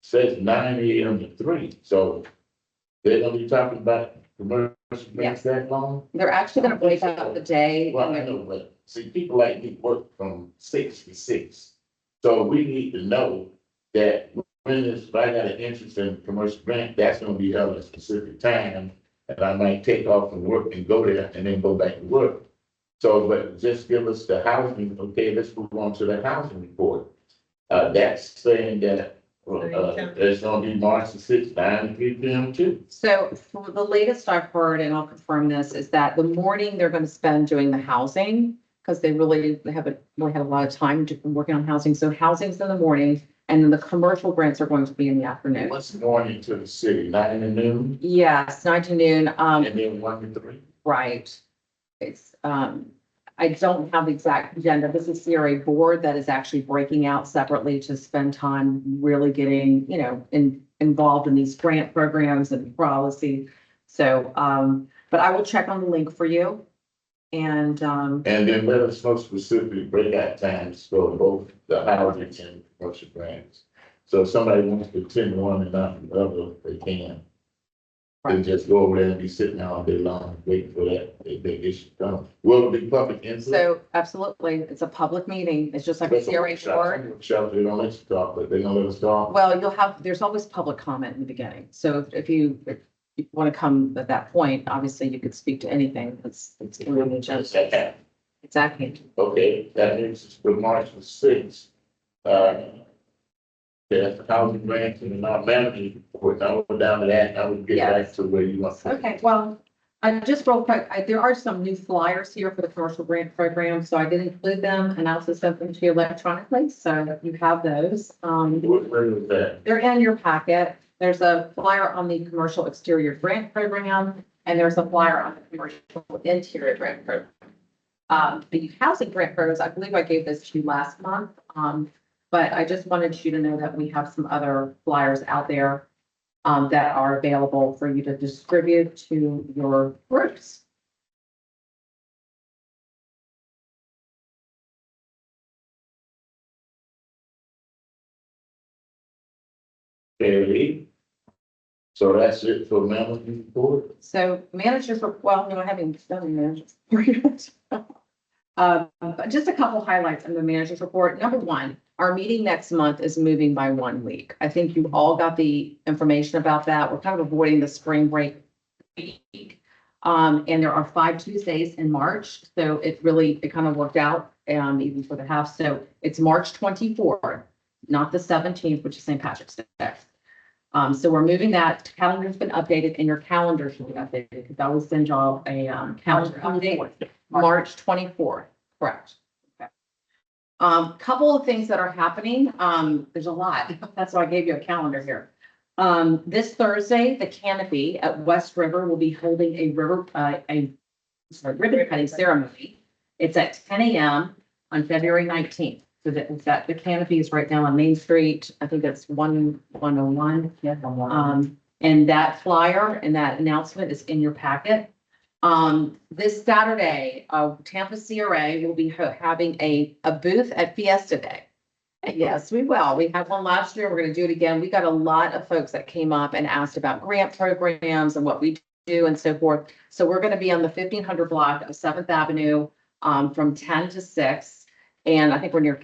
B: says 9 AM to 3, so they're gonna be talking about commercial grants that long?
A: They're actually gonna break up the day.
B: Well, I know, but see, people like me work from 6 to 6. So we need to know that when if I got an interest in commercial grant, that's gonna be held at a specific time. And I might take off from work and go there and then go back to work. So, but just give us the housing, okay, let's move on to the housing report. That's saying that, it's gonna be March the 6th, 9 to 3 PM too.
A: So for the latest I've heard, and I'll confirm this, is that the morning they're gonna spend doing the housing, because they haven't really had a lot of time working on housing. So housing's in the morning, and then the commercial grants are going to be in the afternoon.
B: What's morning to the city, 9 to noon,
A: Yes, 9 to noon,
B: and then 1 to 3?
A: right. It's, I don't have the exact agenda. This is CRA board that is actually breaking out separately to spend time really getting, involved in these grant programs and policy. So, but I will check on the link for you. And,
B: And then let us know specifically breakout times for both the housing and commercial grants. So if somebody wants to attend one and not the other, they can. And just go over there and be sitting all day long, waiting for that big issue to come. Will it be public input?
A: so absolutely, it's a public meeting. It's just like a CRA board.
B: Workshops, they don't let you talk, but they gonna let us talk.
A: Well, there's always public comment in the beginning. So if you want to come at that point, obviously you could speak to anything. It's really just, exactly.
B: Okay, that means it's for March the 6th. That's the housing grants and our management report. I will go down to that and I will get back
A: Yes.
B: to where you want. to.
A: Okay, well, just real quick, there are some new flyers here for the commercial grant program, so I did include them and I also sent them to you electronically, so you have those.
B: Where is that?
A: They're in your packet. There's a flyer on the commercial exterior grant program, and there's a flyer on the commercial interior grant program. The housing grant programs, I believe I gave this to you last month, but I just wanted you to know that we have some other flyers out there that are available for you to distribute to your groups.
B: Okay. So that's it for management report?
A: So managers, well, no, I haven't done the managers report yet. But just a couple highlights on the managers report. Number one, our meeting next month is moving by 1 week. I think you all got the information about that. We're kind of avoiding the spring break week. And there are 5 Tuesdays in March, so it kind of worked out, even for the house. So it's March 24th, not the 17th, which is St. Patrick's Day. So we're moving that. Calendar's been updated and your calendar should be updated because I will send y'all a calendar update. March 24th, correct. Okay. Couple of things that are happening. There's a lot. That's why I gave you a calendar here. This Thursday, the Canopy at West River will be holding a ribbon cutting ceremony. It's at 10 a.m. on February 19th. So that the Canopy is right down on Main Street. I think that's 101. Yeah. And that flyer and that announcement is in your packet. This Saturday, Tampa CRA will be having a booth at Fiesta Day. Yes, we will. We had one last year. We're gonna do it again. We got a lot of folks that came up and asked about grant programs and what we do and so forth. So we're gonna be on the 1500 block of Seventh Avenue, from 10 to 6. And I think we're near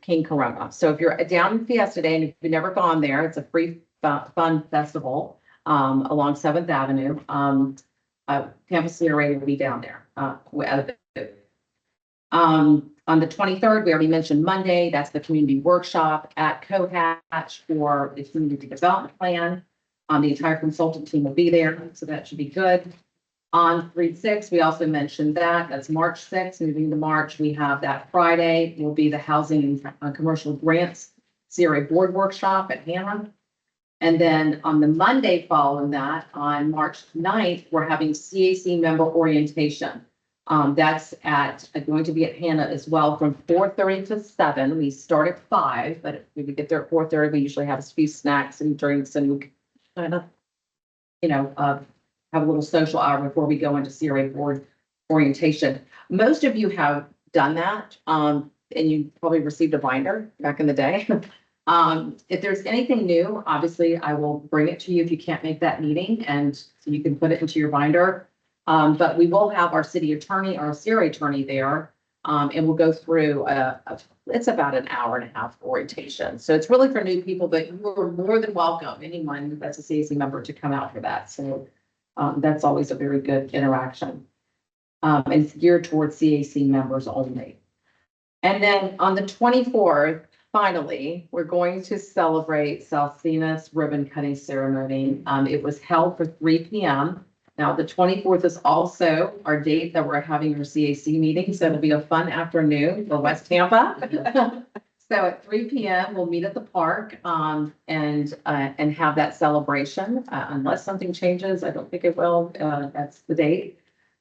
A: King Corona. So if you're down in Fiesta Day and if you've never gone there, it's a free fun festival, along Seventh Avenue. Tampa Sierra will be down there, at the on the 23rd, we already mentioned Monday, that's the community workshop at CoHatch for the community development plan. The entire consultant team will be there, so that should be good. On 3/6, we also mentioned that's March 6th, moving to March. We have that Friday will be the housing and commercial grants CRA board workshop at Hannah. And then on the Monday following that, on March 9th, we're having CAC member orientation. That's going to be at Hannah as well from 4:30 to 7. We start at 5, but if we could get there at 4:30, we usually have a few snacks and drinks and we kind of, have a little social hour before we go into CRA board orientation. Most of you have done that, and you probably received a binder back in the day. If there's anything new, obviously I will bring it to you if you can't make that meeting, and so you can put it into your binder. But we will have our city attorney, our CRA attorney there, and we'll go through it's about an hour and a half orientation. So it's really for new people, but you are more than welcome, anyone that's a CAC member, to come out for that. So that's always a very good interaction. And it's geared towards CAC members only. And then on the 24th, finally, we're going to celebrate Salsina's ribbon cutting ceremony. It was held for 3 p.m. Now, the 24th is also our date that we're having our CAC meeting, so it'll be a fun afternoon for West Tampa. So at 3 p.m., we'll meet at the park, and have that celebration, unless something changes. I don't think it will. That's the date.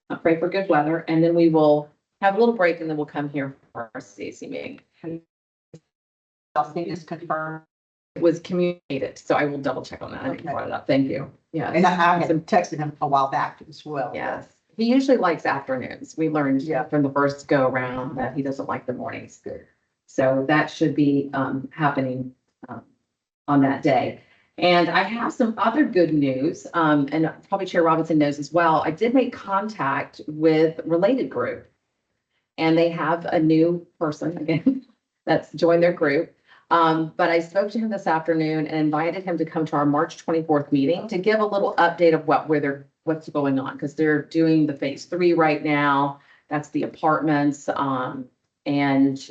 A: I pray for good weather, and then we will have a little break, and then we'll come here for our CAC meeting.
E: I'll see this confirmed.
A: It was communicated, so I will double check on that. I
E: Okay.
A: brought it up. Thank you. Yeah.
E: And I had texted him a while back as well.
A: Yes, he usually likes afternoons. We learned
E: Yeah.
A: from the first go around that he doesn't like the mornings. So that should be happening on that day. And I have some other good news, and probably Chair Robinson knows as well. I did make contact with Related Group, and they have a new person again that's joined their group. But I spoke to him this afternoon and invited him to come to our March 24th meeting to give a little update of what's going on, because they're doing the phase 3 right now. That's the apartments. And,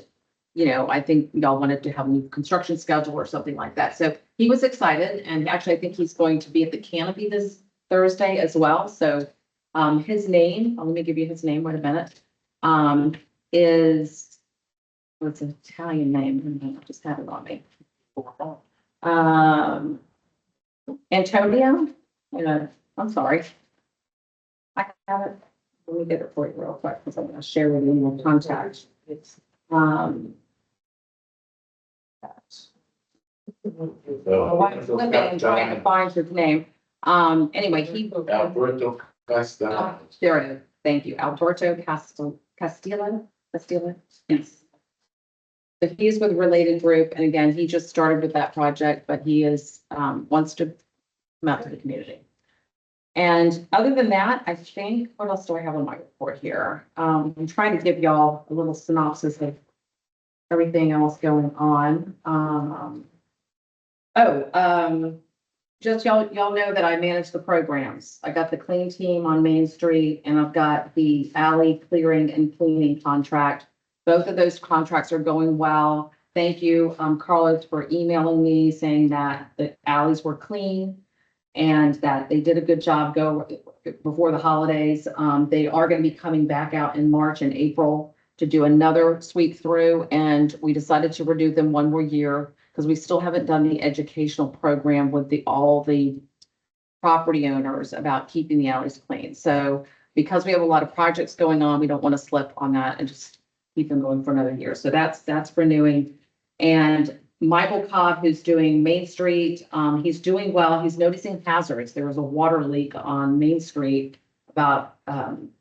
A: I think y'all wanted to have a new construction schedule or something like that. So he was excited, and actually I think he's going to be at the Canopy this Thursday as well. So his name, let me give you his name, wait a minute, is, it's an Italian name, I just have it on me. Antonio, I'm sorry. I have it, let me get it for you real quick, because I'm gonna share with you my contact. It's, flipping and trying to find his name. Anyway, he.
B: Alberto Costa.
A: There it is. Thank you. Alberto Castillo, yes. So he is with Related Group, and again, he just started with that project, but he is, wants to come out to the community. And other than that, I think, what else do I have on my report here? I'm trying to give y'all a little synopsis of everything else going on. Just y'all know that I manage the programs. I got the clean team on Main Street, and I've got the alley clearing and cleaning contract. Both of those contracts are going well. Thank you, Carlos, for emailing me saying that the alleys were clean and that they did a good job before the holidays. They are going to be coming back out in March and April to do another sweep through, and we decided to renew them one more year because we still haven't done the educational program with all the property owners about keeping the alleys clean. So because we have a lot of projects going on, we don't want to slip on that and just keep them going for another year. So that's renewing. And Michael Cobb, who's doing Main Street, he's doing well. He's noticing hazards. There was a water leak on Main Street about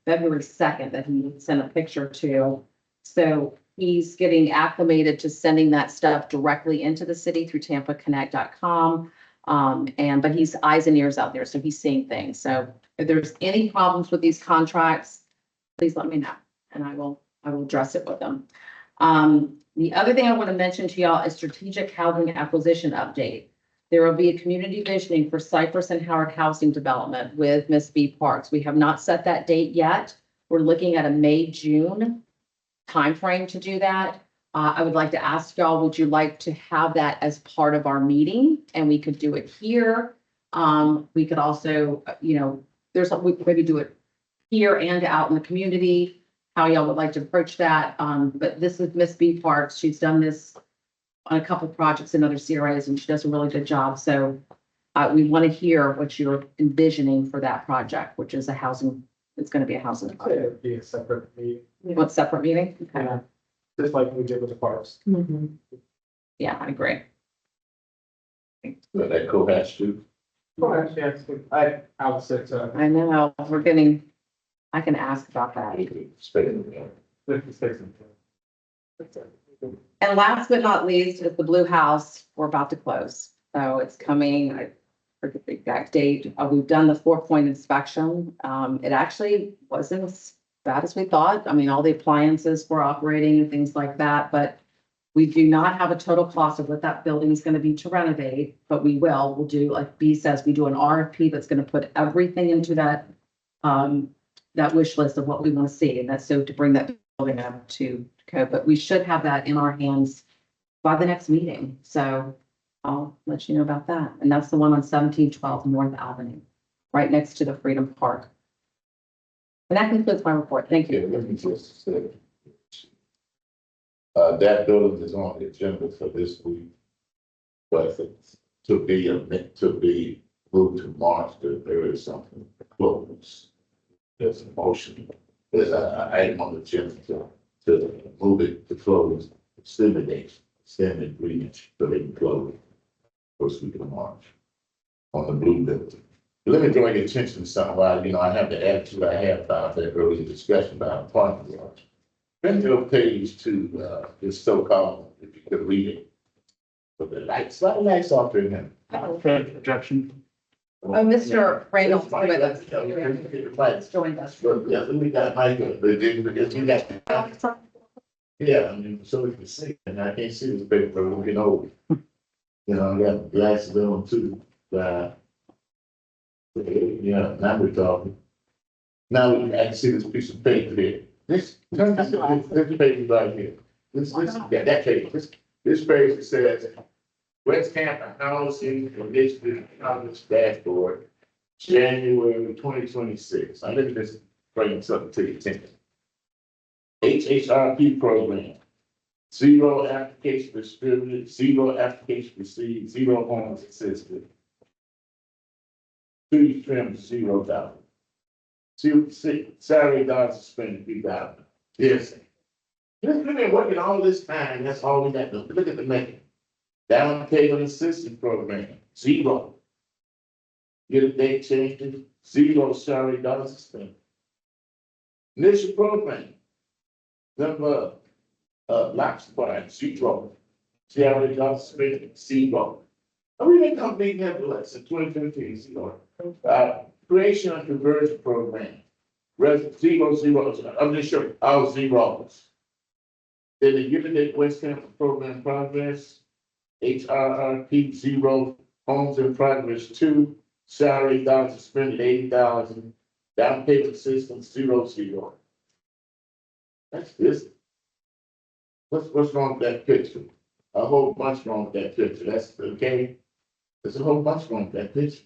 A: February 2nd that he sent a picture to. So he's getting acclimated to sending that stuff directly into the city through tampaconnect.com. But he's eyes and ears out there, so he's seeing things. So if there's any problems with these contracts, please let me know, and I will address it with them. The other thing I want to mention to y'all is strategic housing acquisition update. There will be a community visioning for Cypress and Howard Housing Development with Miss B Parks. We have not set that date yet. We're looking at a May, June timeframe to do that. I would like to ask y'all, would you like to have that as part of our meeting? And we could do it here. We could also, we could maybe do it here and out in the community, how y'all would like to approach that. But this is Miss B Parks. She's done this on a couple projects in other CRAs, and she does a really good job. So we want to hear what you're envisioning for that project, which is it's going to be a housing project.
D: It'd be a separate meeting,
A: What, separate meeting? Okay.
D: Yeah. Just like we did with the parks.
A: Yeah, I agree.
B: But that co-hatch too.
D: Yes, I would say so.
A: I know, I can ask about that. And last but not least is the Blue House. We're about to close. So it's coming, I forget the exact date. We've done the 4-point inspection. It actually wasn't as bad as we thought. I mean, all the appliances were operating and things like that, but we do not have a total cost of what that building is going to be to renovate, but we'll do, like B says, we do an RFP that's going to put everything into that wish list of what we want to see. And that's so to bring that building up to code, but we should have that in our hands by the next meeting. So I'll let you know about that. And that's the one on 1712 North Avenue, right next to the Freedom Park. And that concludes my report. Thank you.
B: Yeah, let me just say. That building is on the agenda for this week. But it's to be moved to March, there is something close. There's a motion, there's an item on the agenda to move it to close, extend the date, extend the agreement, so they can close first week of March on the blue building. Let me draw your attention to something. While, I have the attitude I had about that earlier discussion about parking lots. Bring your page to this so-called, if you could read it. But the lights, why the lights off there now?
D: Projection.
A: Oh, Mr. Reynolds,
B: Mike,
A: with us.
B: Lights.
A: Joined us.
B: But yeah, we got Mike, but because we got. Yeah, I mean, so we can see, and I can't see this paper, we're getting old. I got glasses on too, yeah, now we're talking. Now I can see this piece of paper here. This page right here. That page, this page says, West Tampa Housing Initiative Congress Dashboard, January 2026. Let me just bring something to your attention. HHRP program, 0 application distributed, 0 application received, 0 homes assisted. Tree trim, $0. Salary dollars spent $3,000. Yes. We've been working all this time, that's all we got to look at the making. Down payment assistance program, 0. Get a date change, 0 salary dollars spent. Initial program. Number lot supply, 0. Salary dollars spent, 0. We didn't come big nevertheless in 2015, 0. Creation and conversion program. 0. I'm just sure all 0s. Then the year-to-date West Tampa program progress. HRRP 0. Homes in progress 2. Salary dollars spent $80,000. Down payment system 0. That's this. What's wrong with that picture? A whole bunch wrong with that picture. That's okay. There's a whole bunch wrong with that picture.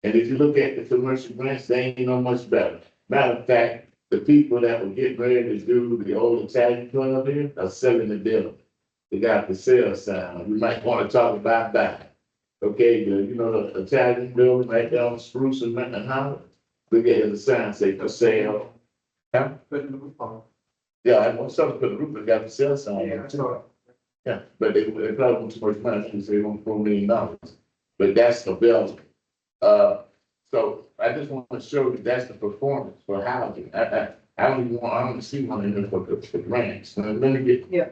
B: And if you look at the commercial grants, they ain't no much better. Matter of fact, the people that were getting ready to do the old Italian club here are selling the building. They got the sale sign. We might want to talk about that. Okay, the Italian building right down Spruce and Howard. Look at the sign say for sale. Yeah, I want something for the roof that got the sale sign. Yeah, but they probably want too much money because they want $4 million. But that's available. So I just want to show you that's the performance for housing. I I don't see one in there for grants. Now, let me get,
E: Yeah,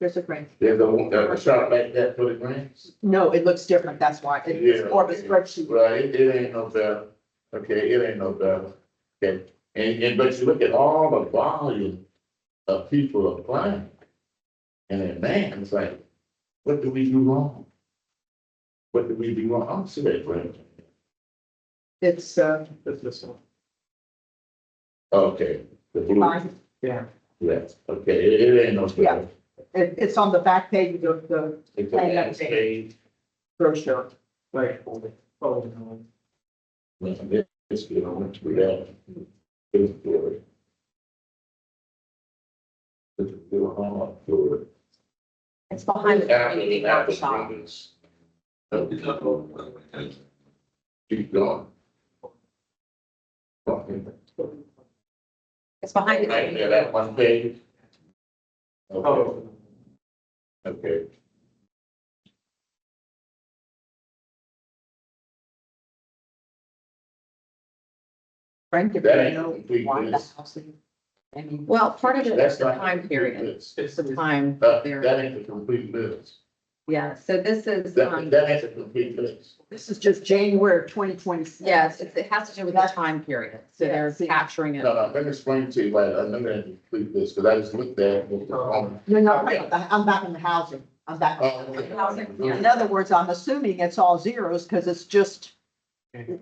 E: there's a grant.
B: there's a chart like that for the grants.
E: No, it looks different, that's why, it's
B: Yeah,
E: more of a
B: okay.
E: spreadsheet.
B: Right, it ain't no better. Okay, it ain't no better. Okay, but you look at all the volume of people applying. And then, man, it's like, what do we do wrong? What do we do wrong? I'm serious, right?
E: It's,
D: That's this one.
B: Okay, the blue,
E: fine.
D: Yeah.
B: yes, okay, it ain't no better.
E: It's on the back page of the
B: It's the last page.
E: brochure.
D: Like, oh, no.
B: It's good, I went through that. It's good. It's good, I'm good.
A: It's behind the community workshop.
B: Keep going.
A: It's behind the
B: Right
A: community
B: there, that one page. Okay,
D: Oh,
B: okay.
E: Frank, if
B: That
E: you
B: ain't
E: know
B: complete
E: why the
B: list.
E: housing. I mean,
A: Well, part of it
B: That's
A: is the
B: not
A: time
B: the
A: period.
B: complete list.
A: It's the time
B: That
A: period.
B: ain't the complete list.
A: Yeah, so this is,
B: That ain't the complete list.
E: this is just January of 2026.
A: yes, it has to do with the time period. So they're
E: Yeah, see.
A: capturing it.
B: No, let me explain to you why I know that ain't the complete list, because I just looked at it.
E: No, I'm back in the housing. I'm back. In other words, I'm assuming it's all zeros because it's just,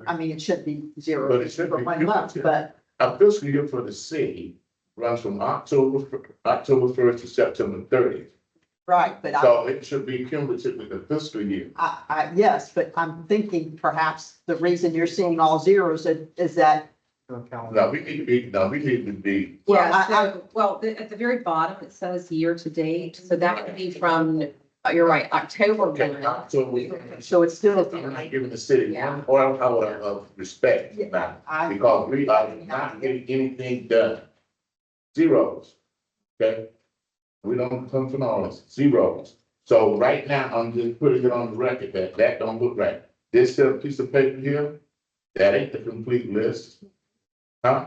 E: I mean, it should be zero.
B: But it should be
E: for 1 month,
B: cumulative.
E: but
B: Our fiscal year for the city runs from October first to September thirtieth.
E: right, but
B: So it should be cumulative with the fiscal year.
E: yes, but I'm thinking perhaps the reason you're seeing all zeros is that,
B: No, we need to be,
E: Well,
A: Yeah, so, well, at the very bottom, it says year to date. So that would be from, you're right, October
B: okay,
A: 1.
B: October.
E: so it's still.
B: I'm not giving the city one oil of respect now, because we are not getting anything done. Zeros, okay? We don't come from all this, zeros. So right now, I'm just putting it on the record that that don't look right. This here piece of paper here, that ain't the complete list. Huh?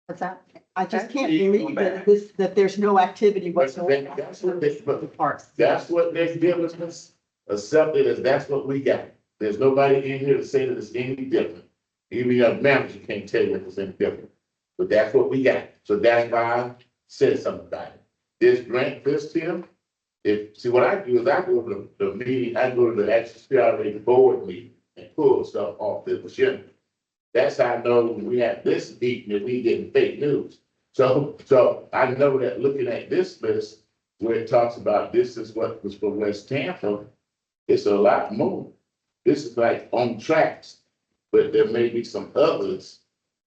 A: What's that?
E: I just can't believe that there's no activity whatsoever.
B: That's what they,
A: The
B: but
A: parts.
B: that's what they're giving us, accepted as that's what we got. There's nobody in here to say that it's any different. Even your manager can't tell you if it's any different. But that's what we got. So that's why I said something about it. This grant list here, see, what I do is I go to the meeting, I go to the actual CRA board meeting and pull stuff off the agenda. That's how I know when we have this meeting that we getting fake news. So I know that looking at this list, where it talks about this is what was for West Tampa, it's a lot more. This is like on tracks, but there may be some others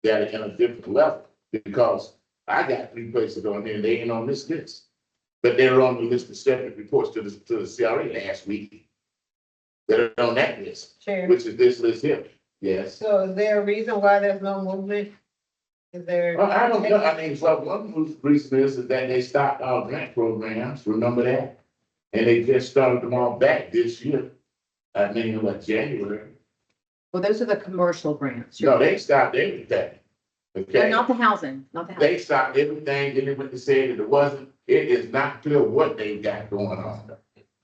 B: that are in a different level, because I got 3 places on here, and they ain't on this list. But they're on the list of separate reports to the CRA last week. They're on that list,
G: Chair,
B: which is this list here. Yes.
G: so is there a reason why there's no movement? Is there?
B: Well, I don't know, I mean, so one reason is that they stopped our grant programs, remember that? And they just started them all back this year. I mean, what, January?
A: Well, those are the commercial grants.
B: No, they stopped everything.
A: No,
B: Okay,
A: not the housing, not the housing.
B: they stopped everything, then they went to say that it is not clear what they got going on.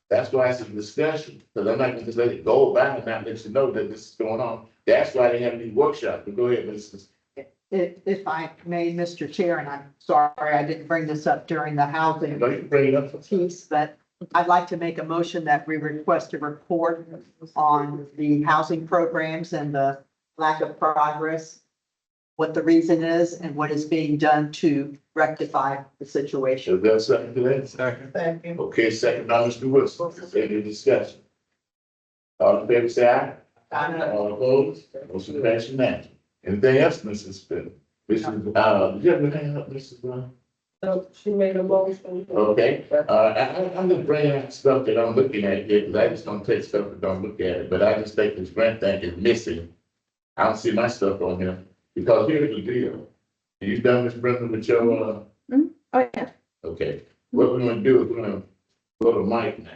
B: That's why it's a discussion, because I'm not gonna just let it go by and not let you know that this is going on. That's why they have these workshops, but go ahead, Mrs.
E: If I may, Mr. Chair, and I'm sorry, I didn't bring this up during the housing
B: Don't you bring it up?
E: piece, but I'd like to make a motion that we request a report on the housing programs and the lack of progress, what the reason is, and what is being done to rectify the situation.
B: Is there a second to that?
D: second.
G: Second.
B: Okay, second by Mr. Wilson, any discussion? All in favor, say aye. All opposed, motion passed unanimously. Anything else, Mrs. Spinn? Did you have anything else, Mrs. Brown?
G: So she made a motion.
B: Okay, I'm just bringing out stuff that I'm looking at here, because I just don't take stuff and don't look at it, but I just think this grant thing is missing. I don't see my stuff on here, because here's the deal. You done, Ms. Brenda, with your,
A: Oh, yeah.
B: okay, what we're gonna do is we're gonna go to Mike now.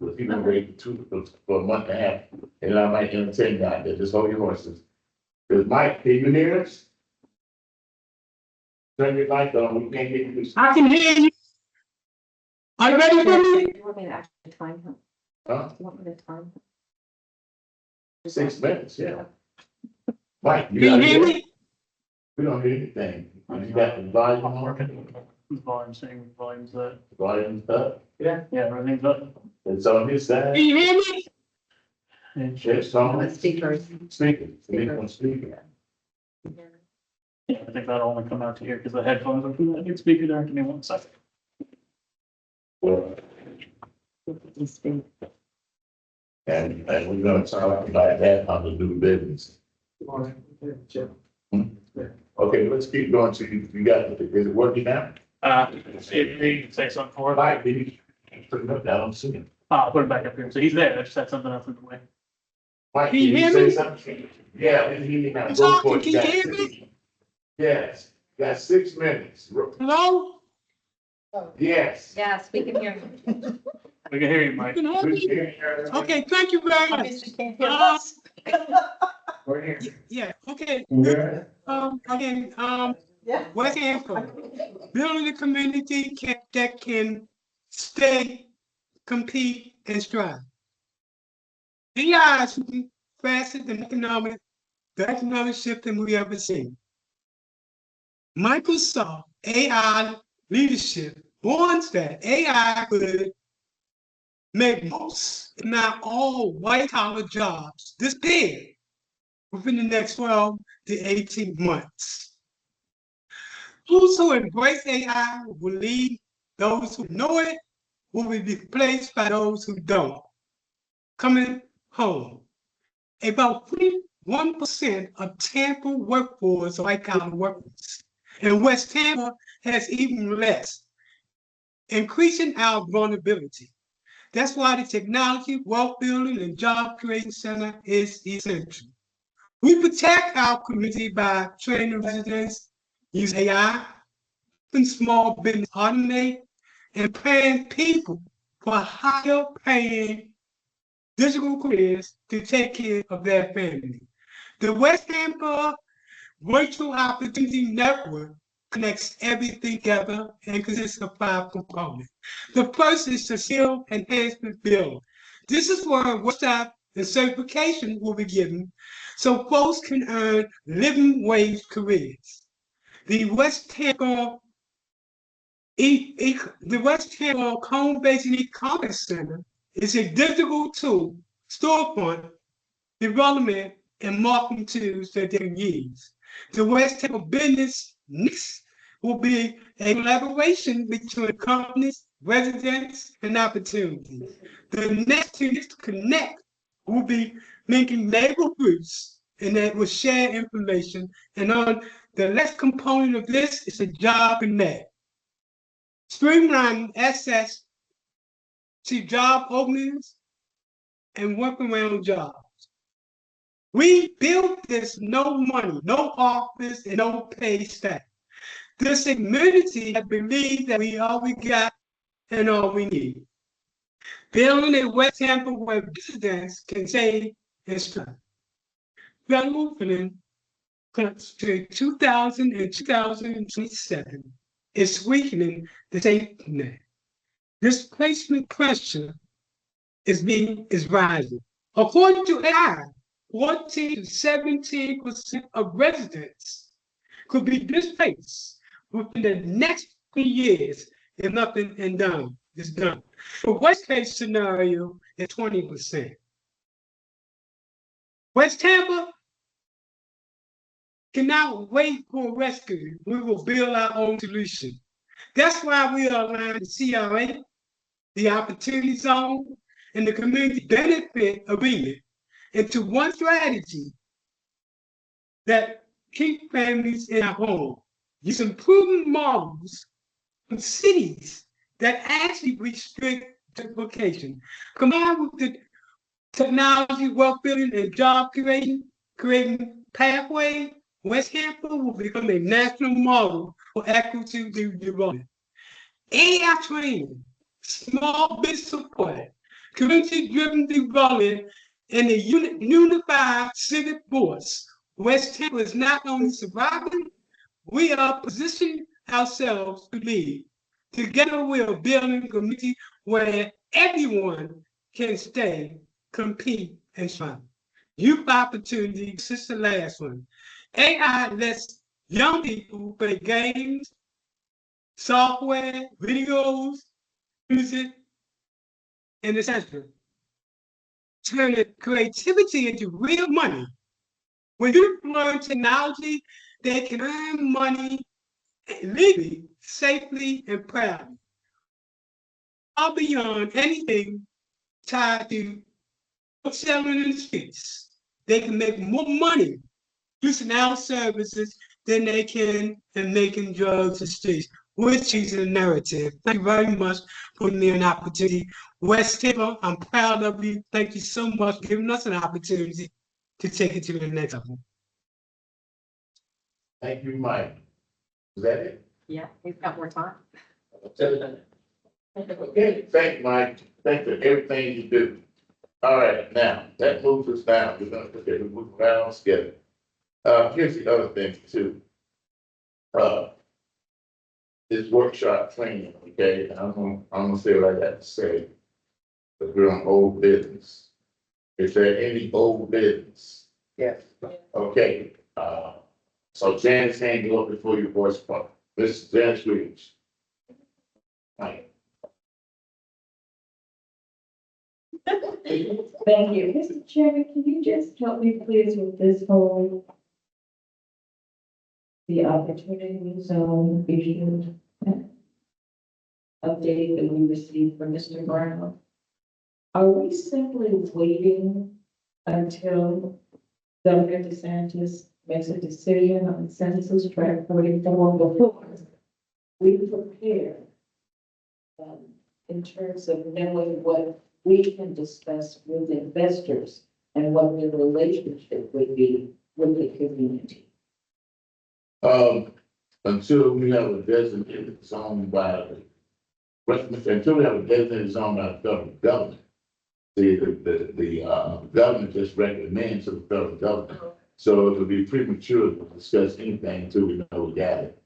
B: We're gonna wait for a month and a half, and I might entertain you out there, just hold your horses. Is Mike, can you hear us? Turn your mic on, we can't hear you.
G: I can hear you. Are you ready for me?
A: Do you want me to actually time him?
B: Huh?
A: Do you want me to time him?
B: 6 minutes, yeah. Mike, you
G: Can
B: got
G: you hear
B: it?
G: me?
B: We don't hear anything. You got the volume on?
H: Volume, same volume's that.
B: Volume's up?
H: Yeah, everything's up.
B: It's on his side?
G: Can you hear me?
B: It's on.
A: Speakers.
B: Speaker. Speaker on speaker.
H: Yeah, I think that'll only come out to here because the headphones are from that good speaker there. Give me 1 second.
B: Well, and we're gonna talk about that on the new business. Okay, let's keep going. So you got, is it working now?
H: See if you can say something for it.
B: Mike, did you put it up? I don't see him.
H: I'll put it back up here. So he's there. I just had something else in the way.
B: Mike,
G: Can you
B: can
G: hear
B: you say
G: me?
B: something? Yeah, I can hear you now.
G: I'm
B: Go for
G: talking.
B: it.
G: Can you hear me?
B: Yes, got 6 minutes.
G: Hello?
B: Yes.
A: Yes, we can hear you.
H: We can hear you, Mike.
G: You can hear
B: We
G: me?
B: can hear you.
G: Okay, thank you very much.
E: Obviously can't hear us.
B: We're here.
G: Yeah, okay.
B: Yeah.
G: Again,
E: Yeah.
G: West Hampton, building a community that can stay, compete, and strive. AI is moving faster than the economic shift that we ever seen. Microsoft AI leadership warns that AI could make most, if not all, white-collar jobs disappear within the next 12 to 18 months. Those who embrace AI will lead, those who know it will be replaced by those who don't. Coming home, about 41% of Tampa workforce are white-collar workers, and West Tampa has even less, increasing our vulnerability. That's why the Technology, Wealth Building, and Job Creation Center is essential. We protect our community by training residents, use AI, and small business automate, and paying people for higher paying digital careers to take care of their family. The West Tampa Virtual Opportunity Network connects everything together and consists of 5 components. The first is the skill enhancement bill. This is where workshop and certification will be given so folks can earn living wage careers. The West Tampa Home-Based E-Commerce Center is a digital tool, storefront, development, and marketing tools that they can use. The West Tampa Business Next will be a collaboration between companies, residents, and opportunities. The next to connect will be linking neighbor groups and that will share information. And on the last component of this is a job connect. Streamline access to job openings and work around jobs. We built this no money, no office, and no paid staff. This community that believes that we all we got and all we need. Building a West Tampa where residents can save and strive. Federal funding cuts to 2000 and 2027 is weakening the safety net. Displacement pressure is rising. According to AI, 14 to 17% of residents could be displaced within the next 3 years if nothing is done. The worst case scenario is 20%. West Tampa cannot wait for rescue. We will build our own solution. That's why we are aligned the CRA, the Opportunity Zone, and the Community Benefit Agreement into one strategy that keep families in our home. Using proven models from cities that actually restrict gentrification, combined with the technology, wealth building, and job creating pathway, West Tampa will become a national model for equity development. AI training, small business support, community-driven development, and a unified civic force. West Tampa is not only surviving, we are positioning ourselves to lead. Together, we are building a community where everyone can stay, compete, and shine. Youth opportunity, this is the last one. AI lets young people play games, software, videos, music, and etc. Turning creativity into real money. When you learn technology, they can earn money legally, safely, and proudly. All beyond anything tied to selling in the streets. They can make more money using our services than they can in making drugs in the streets, which is a narrative. Thank you very much for giving me an opportunity. West Tampa, I'm proud of you. Thank you so much for giving us an opportunity to take it to the next level.
B: Thank you, Mike. Is that it?
A: Yeah, he's got more time.
B: Okay, thank you, Mike. Thank you for everything you do. All right, now, that moves us down. We're gonna put it move around schedule. Here's the other thing too. This workshop training, okay, I'm gonna say what I got to say. But we're on old business. Is there any old business?
C: Yes.
B: Okay, so Janice, hand you up before your voice pump. This is Janice Williams. Mike.
F: Thank you. Mr. Chairman, can you just help me please with this whole the opportunity zone issue update that we received from Mr. Brown? Are we simply waiting until Governor DeSantis makes a decision on Census Tract 44 before we prepare in terms of knowing what we can discuss with investors and what the relationship would be with the community?
B: Until we have a designated zone by until we have a designated zone by the government. The government just recommends to the federal government. So it would be premature to discuss anything until we know we got it.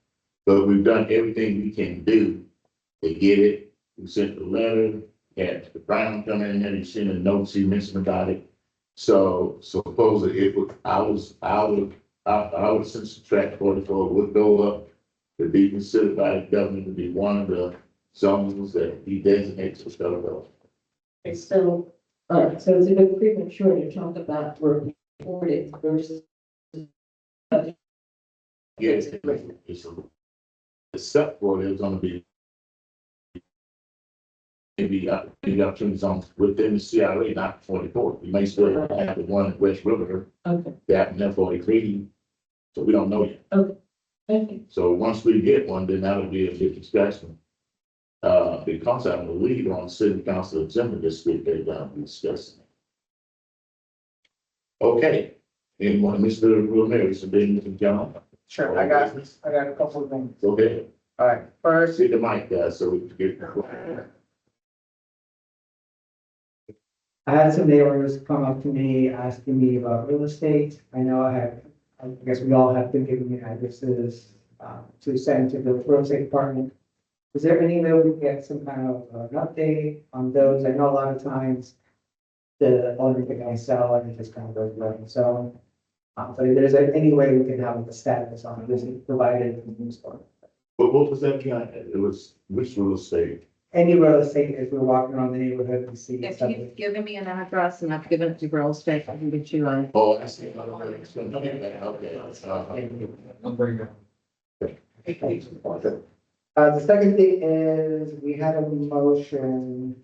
B: But we've done everything we can do to get it. We sent the letter, had the Brown come in and he sent a note, he mentioned about it. So supposedly it would, I would Census Tract 44 would go up to be considered by the government to be one of the zones that he designates for federal government.
F: And so, so it's a bit premature to talk about reported versus.
B: Yes, except for there's gonna be maybe opportunity zones within the CRA, not 44. We may still have the one at West River,
F: Okay,
B: that and 43, so we don't know yet.
F: thank you.
B: So once we get one, then that'll be a big discussion. Because I believe on city council agenda this week, they're gonna be discussing. Okay, anyone, Mr. Ramirez, and then Mr. John?
C: Sure, I got a couple of things.
B: Okay,
C: All right, first,
B: see the mic, guys, so we can get.
C: I had some neighbors come up to me asking me about real estate. I know I guess we all have been giving me addresses to send to the real estate department. Is there any way we can get some kind of an update on those? I know a lot of times the owner can only sell and it just kind of goes away. So, but if there's any way we can have a status on this provided in the news story.
B: But what was that again? It was, which real estate?
C: Any real estate, if we're walking around the neighborhood, we see
A: If
C: something.
A: you've given me an address and I've given it to real estate, I can get you a.
B: Oh, I see. Okay.
D: I'll bring it.
C: The second thing is, we had a motion,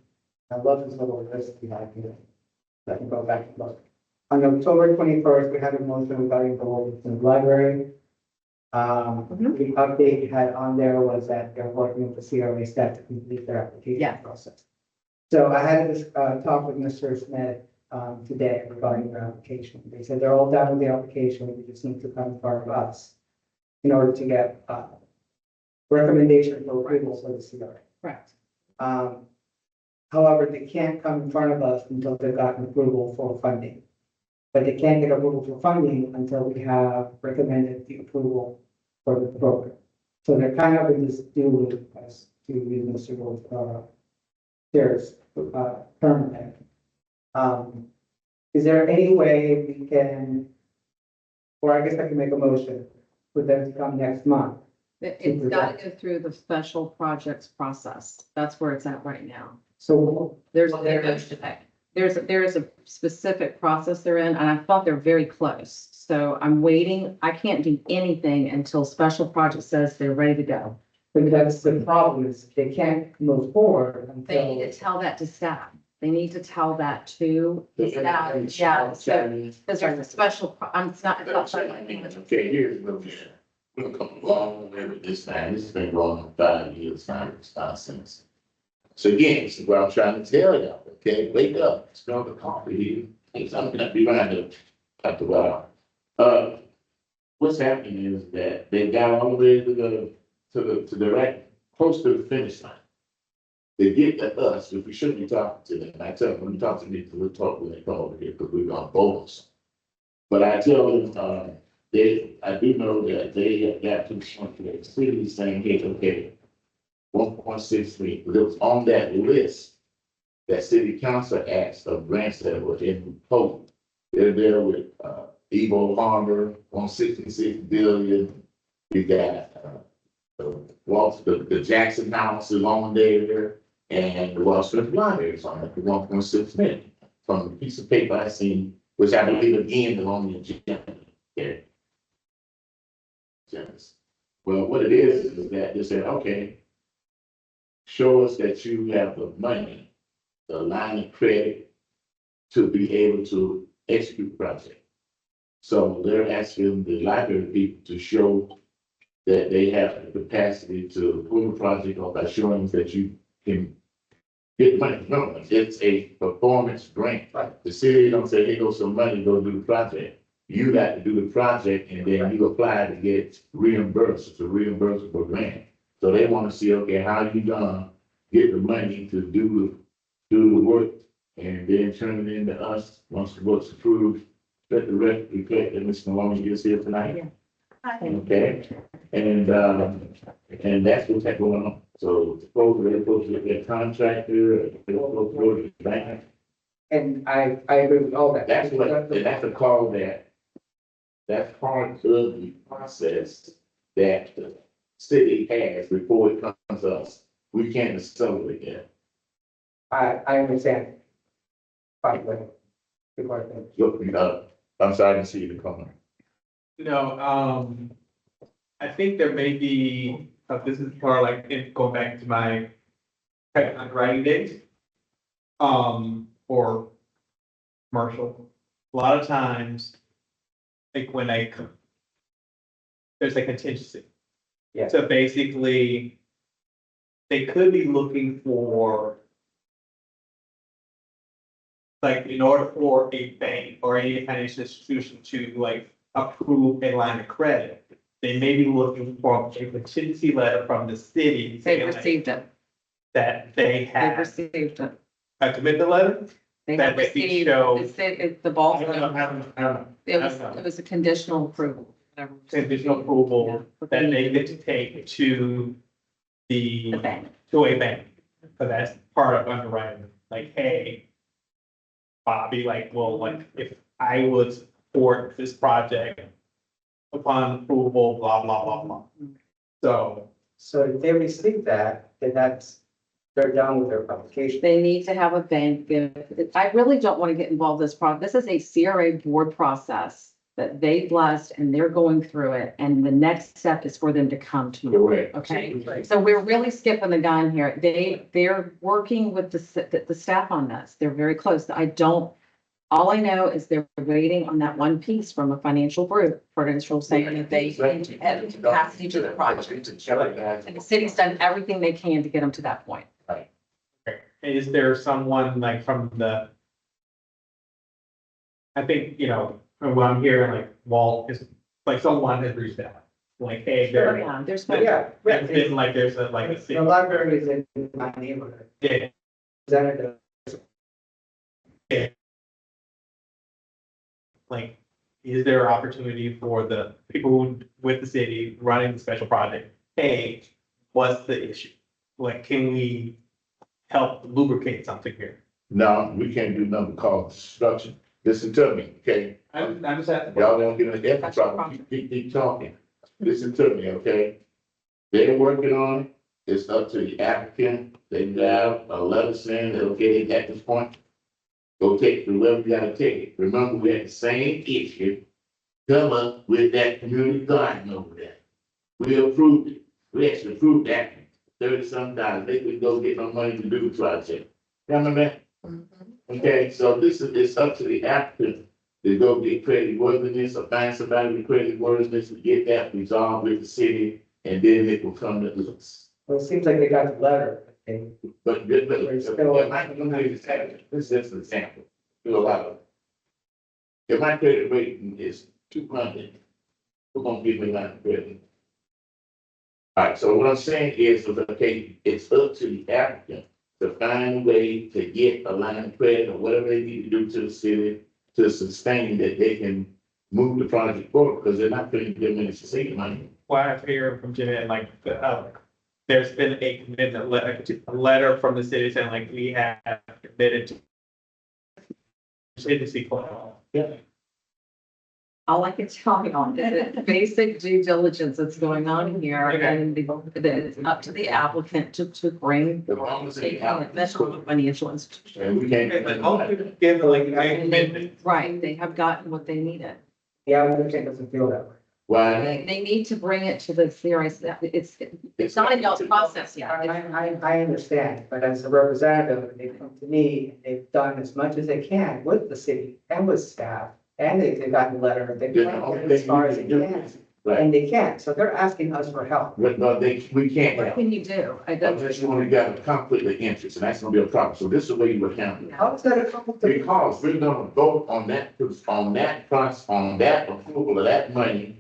C: I love this little list we have here. I can go back and look. On October 21st, we had a motion regarding the Wilkinson Library. The update you had on there was that they're working with the CRA staff to complete their application
A: Yeah.
C: process. So I had this talk with Mr. Smith today regarding their application. They said they're all done with the application, we just need to come in front of us in order to get recommendation for approval for the CRA.
A: Correct.
C: However, they can't come in front of us until they've gotten approval for funding. But they can't get approval for funding until we have recommended the approval for the program. So they're kind of in this deal with us to use Mr. Gold's, Chair's, term. Is there any way we can, or I guess I can make a motion for them to come next month?
A: It's got to go through the special projects process. That's where it's at right now.
C: So
A: There's,
C: Well, there-
A: there's a specific process they're in, and I thought they're very close. So I'm waiting. I can't do anything until special project says they're ready to go.
C: but that's the problem is they can't move forward
A: They need
C: until.
A: to tell that to staff. They need to tell that to staff. Yeah, so, because there's a special, it's not something.
B: Okay, here's what we're gonna come along with this time. This has been going on 5 years now. It's nonsense. So again, this is what I'm trying to tell y'all, okay? Wake up, smell the coffee here. It's something that we gonna have to wow. What's happening is that they got all the way to the right, close to the finish line. They get to us, if we shouldn't be talking to them. I tell them, when you talk to me, we'll talk when they come over here, because we're gonna bonus. But I tell them, I do know that they have got to the point where the city is saying, hey, okay, 1.63, but it was on that list that city council asked of grants that were in hope. They're there with, Evo Harbor, 166 billion. You got, the Jackson House is on there, and the Wall Street Library is on it, for 1.6 million. From the piece of paper I seen, which I believe again is on the agenda. Okay. Agendas. Well, what it is that they said, okay, show us that you have the money, the line of credit to be able to execute the project. So they're asking the library people to show that they have the capacity to pull the project off by showing that you can get money. No, it's a performance grant. The city don't say, hey, go some money, go do the project. You got to do the project and then you apply to get reimbursed. It's a reimbursable grant. So they want to see, okay, how you gonna get the money to do the work and then turn it into us once the work's approved. Let the rest reflect that Mr. Maloney is here tonight. Okay, and that's what's going on. So supposedly they're supposed to get their contractor, they're supposed to go to the bank.
C: And I agree with all that.
B: That's what, and that's a call that's part of the process that the city has before it comes to us. We can't accelerate that.
C: I understand. By the way. Before I finish.
B: Look, I'm sorry to see you comment.
D: I think there may be, this is part like, going back to my tech underwriting days. Or commercial, a lot of times, like when there's a contingency.
C: Yeah.
D: So basically, they could be looking for, like, in order for a bank or any financial institution to like approve a line of credit, they may be looking for a contingency letter from the city.
A: They've
D: saying, like,
A: received it.
D: that they
A: They've
D: have
A: received it.
D: a commitment letter.
A: They
D: That
A: have
D: they
A: received,
D: show-
A: the ball.
D: I don't know.
A: It was a conditional approval. whatever.
D: Conditional approval that they get to take to
A: The
D: the,
A: bank.
D: to a bank. So that's part of underwriting, like, hey, Bobby, like, well, like, if I would support this project upon approval, blah, blah, blah, blah. So,
C: So if they receive that, then they're done with their publication.
A: They need to have a bank give, I really don't want to get involved in this process. This is a CRA board process that they blessed and they're going through it. And the next step is for them to come to you.
B: Correct.
A: Okay, so we're really skipping the gun here. They're working with the staff on this. They're very close. All I know is they're waiting on that one piece from a financial group, financial saying that they have the capacity to the project. And the city's done everything they can to get them to that point.
D: is there someone like from I think, from what I'm hearing, like, Walt is, like, someone has reached out, like, hey,
A: Yeah, there's no.
C: Yeah,
D: it's been like, there's a, like, a
C: the library is in my neighborhood.
D: yeah,
C: Representative,
D: like, is there opportunity for the people who, with the city running the special project? Hey, what's the issue? Like, can we help lubricate something here?
B: No, we can't do nothing called destruction. Listen to me, okay?
D: I'm just asking.
B: Y'all don't get in the effort trouble, keep talking. Listen to me, okay? They're working on it. It's up to the applicant. They have a letter saying that, okay, at this point, go take the whoever you gotta take it. Remember, we had the same issue come up with that community garden over there. We approved it. We actually approved that $30-some. They could go get no money to do the project. Remember that? Okay, so this is, it's up to the applicant to go get credit worthiness or find somebody with credit worthiness to get that resolved with the city, and then it will come to us.
C: Well, it seems like they got the letter. Okay.
B: But this is just an example. Do a lot of. If my credit rating is 200, who's gonna give me line of credit? All right, so what I'm saying is, okay, it's up to the applicant to find a way to get a line of credit or whatever they need to do to the city to sustain that they can move the project forward, because they're not putting them in the city money.
D: What I've heard from Jeanette, like, there's been a commitment a letter from the city saying like, we have committed to agency.
B: Yeah.
A: All I can tell you on is the basic due diligence that's going on here, and that it's up to the applicant to bring.
B: The long as they
A: Take
B: have-
A: a measure of a financial institution.
B: And we can't.
D: Like, all people give like, a commitment.
A: Right, they have gotten what they needed.
C: The applicant doesn't feel that way.
B: Why?
A: They need to bring it to the CRS, it's not in y'all's process yet.
C: I understand, but as a representative, they come to me, and they've done as much as they can with the city and with staff. And they've gotten the letter, they've
B: The
C: done
B: only
C: it as
B: thing
C: far
B: we
C: as they
B: can do
C: can,
B: is- Right,
C: and they can't, so they're asking us for help.
B: but no, we can't
A: What
B: help.
A: can you do?
B: Unless you want to get a conflict of interest, and that's gonna be a problem. So this is the way you would handle it.
C: How is that a conflict of
B: Because we're gonna vote on that approval of that money.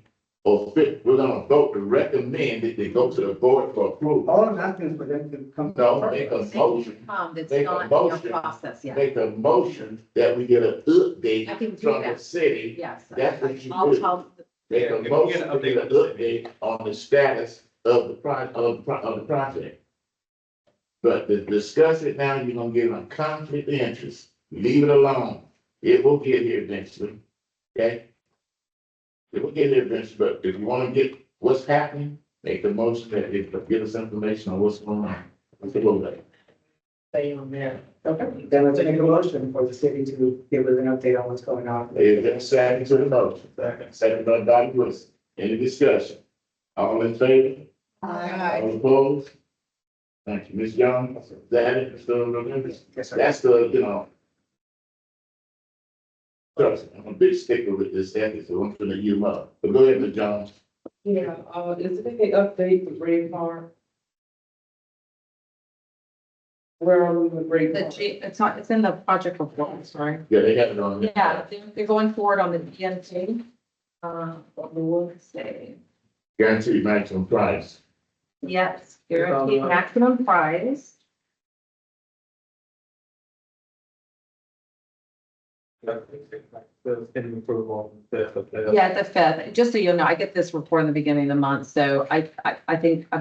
B: Or fit, we're gonna vote to recommend that they go to the board for approval.
C: All I'm asking is for them to come.
B: No, make a motion,
A: It's
B: Make a
A: not in your
B: motion.
A: process yet.
B: make a motion that we get an
A: I can
B: update
A: do
B: from the
A: that.
B: city.
A: Yes.
B: That's what you
A: I'll
B: do.
A: tell,
B: Make
D: Yeah,
B: a
D: if we
B: motion
D: get
B: to
D: an
B: get an update on the status of the project. But to discuss it now, you're gonna get a conflict of interest. Leave it alone. It will get here eventually. Okay? It will get here eventually, but if you wanna get what's happening, make a motion that it give us information on what's going on. Let's go there.
C: Stay on there. Okay, then let's make a motion for the city to give us an update on what's going on.
B: It's been second to the motion. Second by Dr. Wilson. Any discussion? All in favor? All opposed? Thank you, Ms. Young. Is that it, Mr. November?
C: Yes, sir.
B: That's the. Trust me, I'm a big sticker with this ethics, so I'm gonna use them up. But go ahead, Ms. Jones.
F: Yeah, is there any update for Green Park? Where are we with Green Park?
A: it's in the project report, sorry.
B: Yeah, they have it on. there.
A: Yeah, they're going forward on the DMT. Let's see.
B: Guaranteed maximum price.
A: Yes, guaranteed maximum price.
D: The pending approval.
A: Yeah, the fifth, just so you know, I get this report in the beginning of the month, so I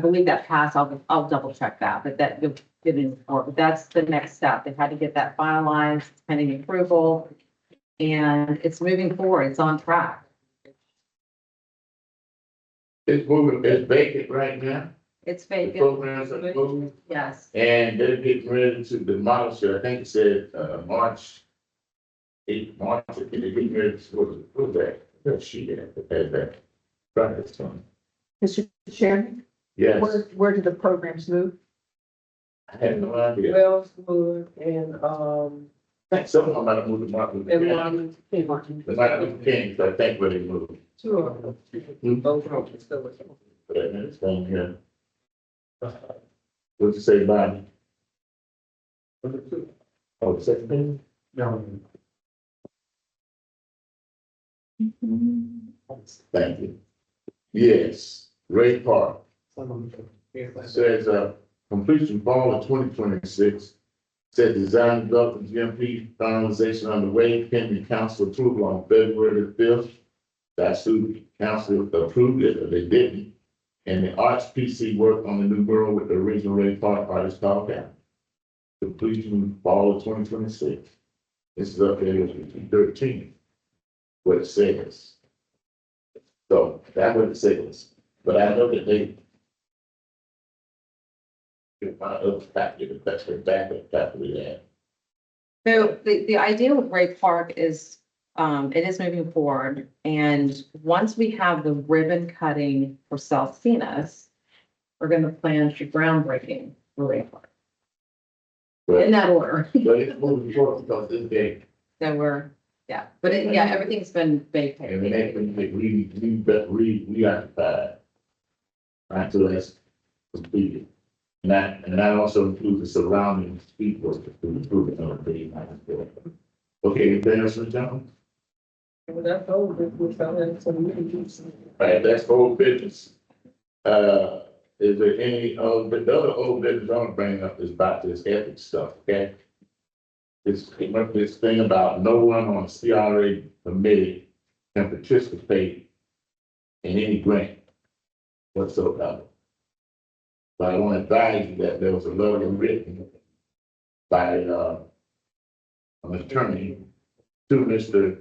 A: believe that passed, I'll double check that, but that you'll get in, or that's the next step. They had to get that finalized, pending approval. And it's moving forward, it's on track.
B: It's moving, it's vacant right now.
A: It's
B: The
A: vacant,
B: programs are moving.
A: yes.
B: And they're getting ready to demolish it. I think it said, March. March, they're getting ready to put that. That she had that. Right, it's fine.
E: Mr. Chairman,
B: Yes,
E: where do the programs move?
B: I had no idea.
F: Wellswood and,
B: I think some of them might have moved to Martin Luther King. They might have moved to King, I think where they moved.
F: two of them.
B: Hmm?
F: Both of them still with them.
B: But that minute thing here. What'd you say, Bonnie? Oh, the second thing?
D: No.
B: Thank you. Yes, Ray Park. Says, completion fall of 2026. Said design development GMP finalization underway pending council approval on February the 5th. That's who council approved it, or they didn't. And the arts PC worked on the new borough with the original Ray Park artist called out. Completion fall of 2026. This is up there with 13. What it says. So that's what it says. But I know that they. If my other factor, if that's their backup factor we have.
A: So the idea with Ray Park is, it is moving forward. And once we have the ribbon cutting for South Cenas, we're gonna plan for groundbreaking for Ray Park. In that order.
B: But it's moving forward because this day,
A: So we're, yeah, but everything's been
B: and the
A: vacated.
B: next one, we occupied. Right, so that's completed. And that also includes the surrounding street work to improve it on the okay, anything else, Mr. Jones?
F: That's over, we found out some meetings.
B: Right, that's old business. Is there any, but the other old business I want to bring up is about this ethics stuff, okay? This thing about no one on the CRA committee can participate in any grant whatsoever. But I want to advise you that there was a letter written by, an attorney to Mr.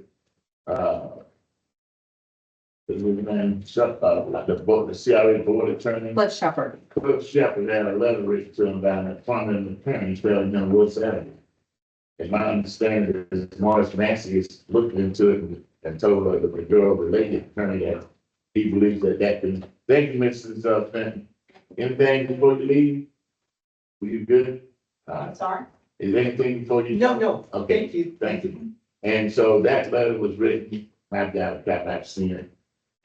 B: His name, the CRA board attorney.
A: Cliff Shepherd.
B: Cliff Shepherd had a letter written to him by an funding attorney telling him what's happening. And my understanding is Morris Massey is looking into it and told her that the girl related attorney that he believes that can. Thank you, Mrs. Fenton. Anything before you leave? Were you good?
E: I'm sorry?
B: Is there anything before you?
E: No,
B: Okay,
E: thank you.
B: thank you. And so that letter was written, I've seen it.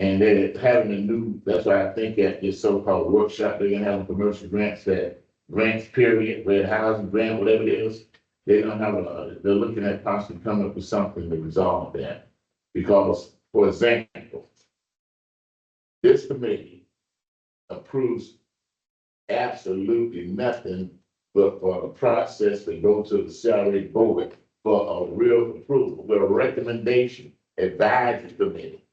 B: And they're having a new, that's why I think at this so-called workshop, they're gonna have commercial grants period, red housing grant, whatever it is. They're gonna have they're looking at possibly coming up with something to resolve that. Because, for example, this committee approves absolutely nothing but for a process to go to the CRA board for a real approval, with a recommendation, advisory committee.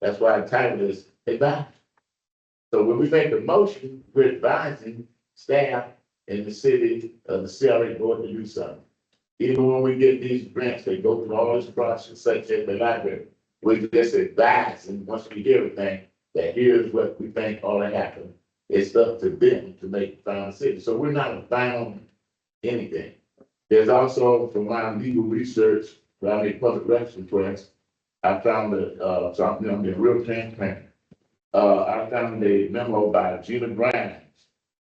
B: That's why the title is advisory. So when we make a motion, we're advising staff in the city, the CRA board to do something. Even when we get these grants, they go through all this process, such as the library. We just advise, and once we hear everything, that here's what we think ought to happen. It's up to them to make the final decision. So we're not bound anything. There's also, from my legal research, when I make public records requests, I found that, so I'm being real transparent. I found a memo by Gina Grimes.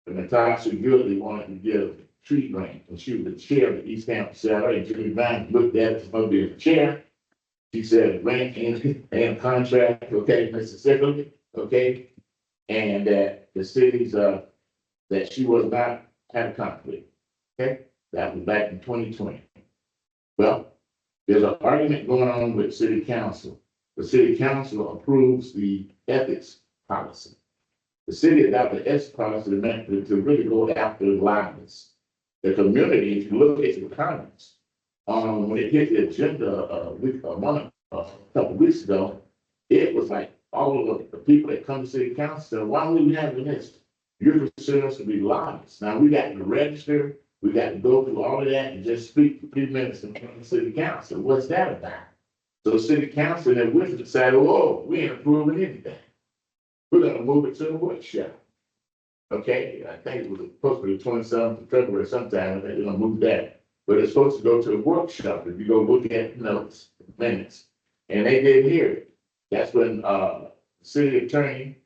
B: And Natasha Gildy wanted to give tree grant, and she was the chair of the East Campus CRA. And Gina Grimes looked at it, supposed to be the chair. She said, grant and contract, okay, Mississippi, okay? And that the cities, that she was not had a conflict, okay? That was back in 2020. Well, there's an argument going on with city council. The city council approves the ethics policy. The city adopted the ethics policy meant to really go after the lives. The community, if you look at the comments, when it hit the agenda a couple weeks ago, it was like all of the people that come to city council said, why are we having this? You're considering us to be lobbyists. Now we got to register. We got to go through all of that and just speak for 3 minutes in front of the city council. What's that about? So the city council and we decided, oh, we ain't approving anything. We're gonna move it to the workshop. Okay, I think it was supposed to be the 27th of February sometime, I think they're gonna move that. But it's supposed to go to a workshop, if you go look at notes, minutes, and they didn't hear it. That's when, city attorney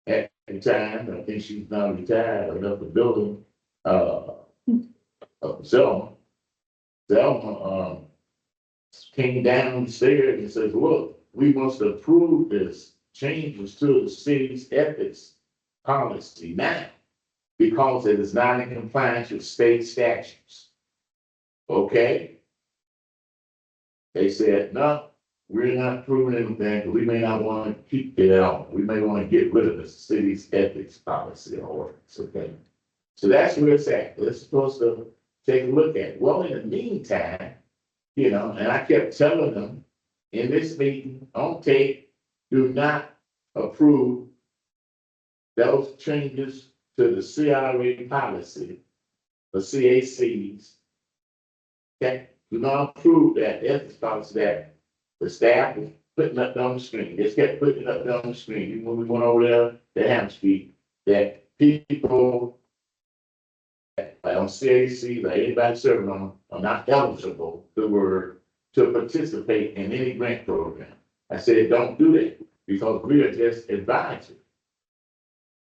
B: at the time, I think she's now retired, or left the building, Selma came downstairs and says, look, we must approve this changes to the city's ethics policy now because it is not in compliance with state statutes. Okay? They said, no, we're not approving anything, but we may not want to keep it on. We may want to get rid of the city's ethics policy or ordinance, okay? So that's where it's at. We're supposed to take a look at it. Well, in the meantime, and I kept telling them in this meeting, on tape, do not approve those changes to the CRA policy, the CACs. Okay, do not approve that ethics policy that the staff is putting up on the screen. They just kept putting it up on the screen. Even when we went over there to Ham Street, that people on CAC, like anybody serving on, are not eligible to participate in any grant program. I said, don't do that because we are just advisors.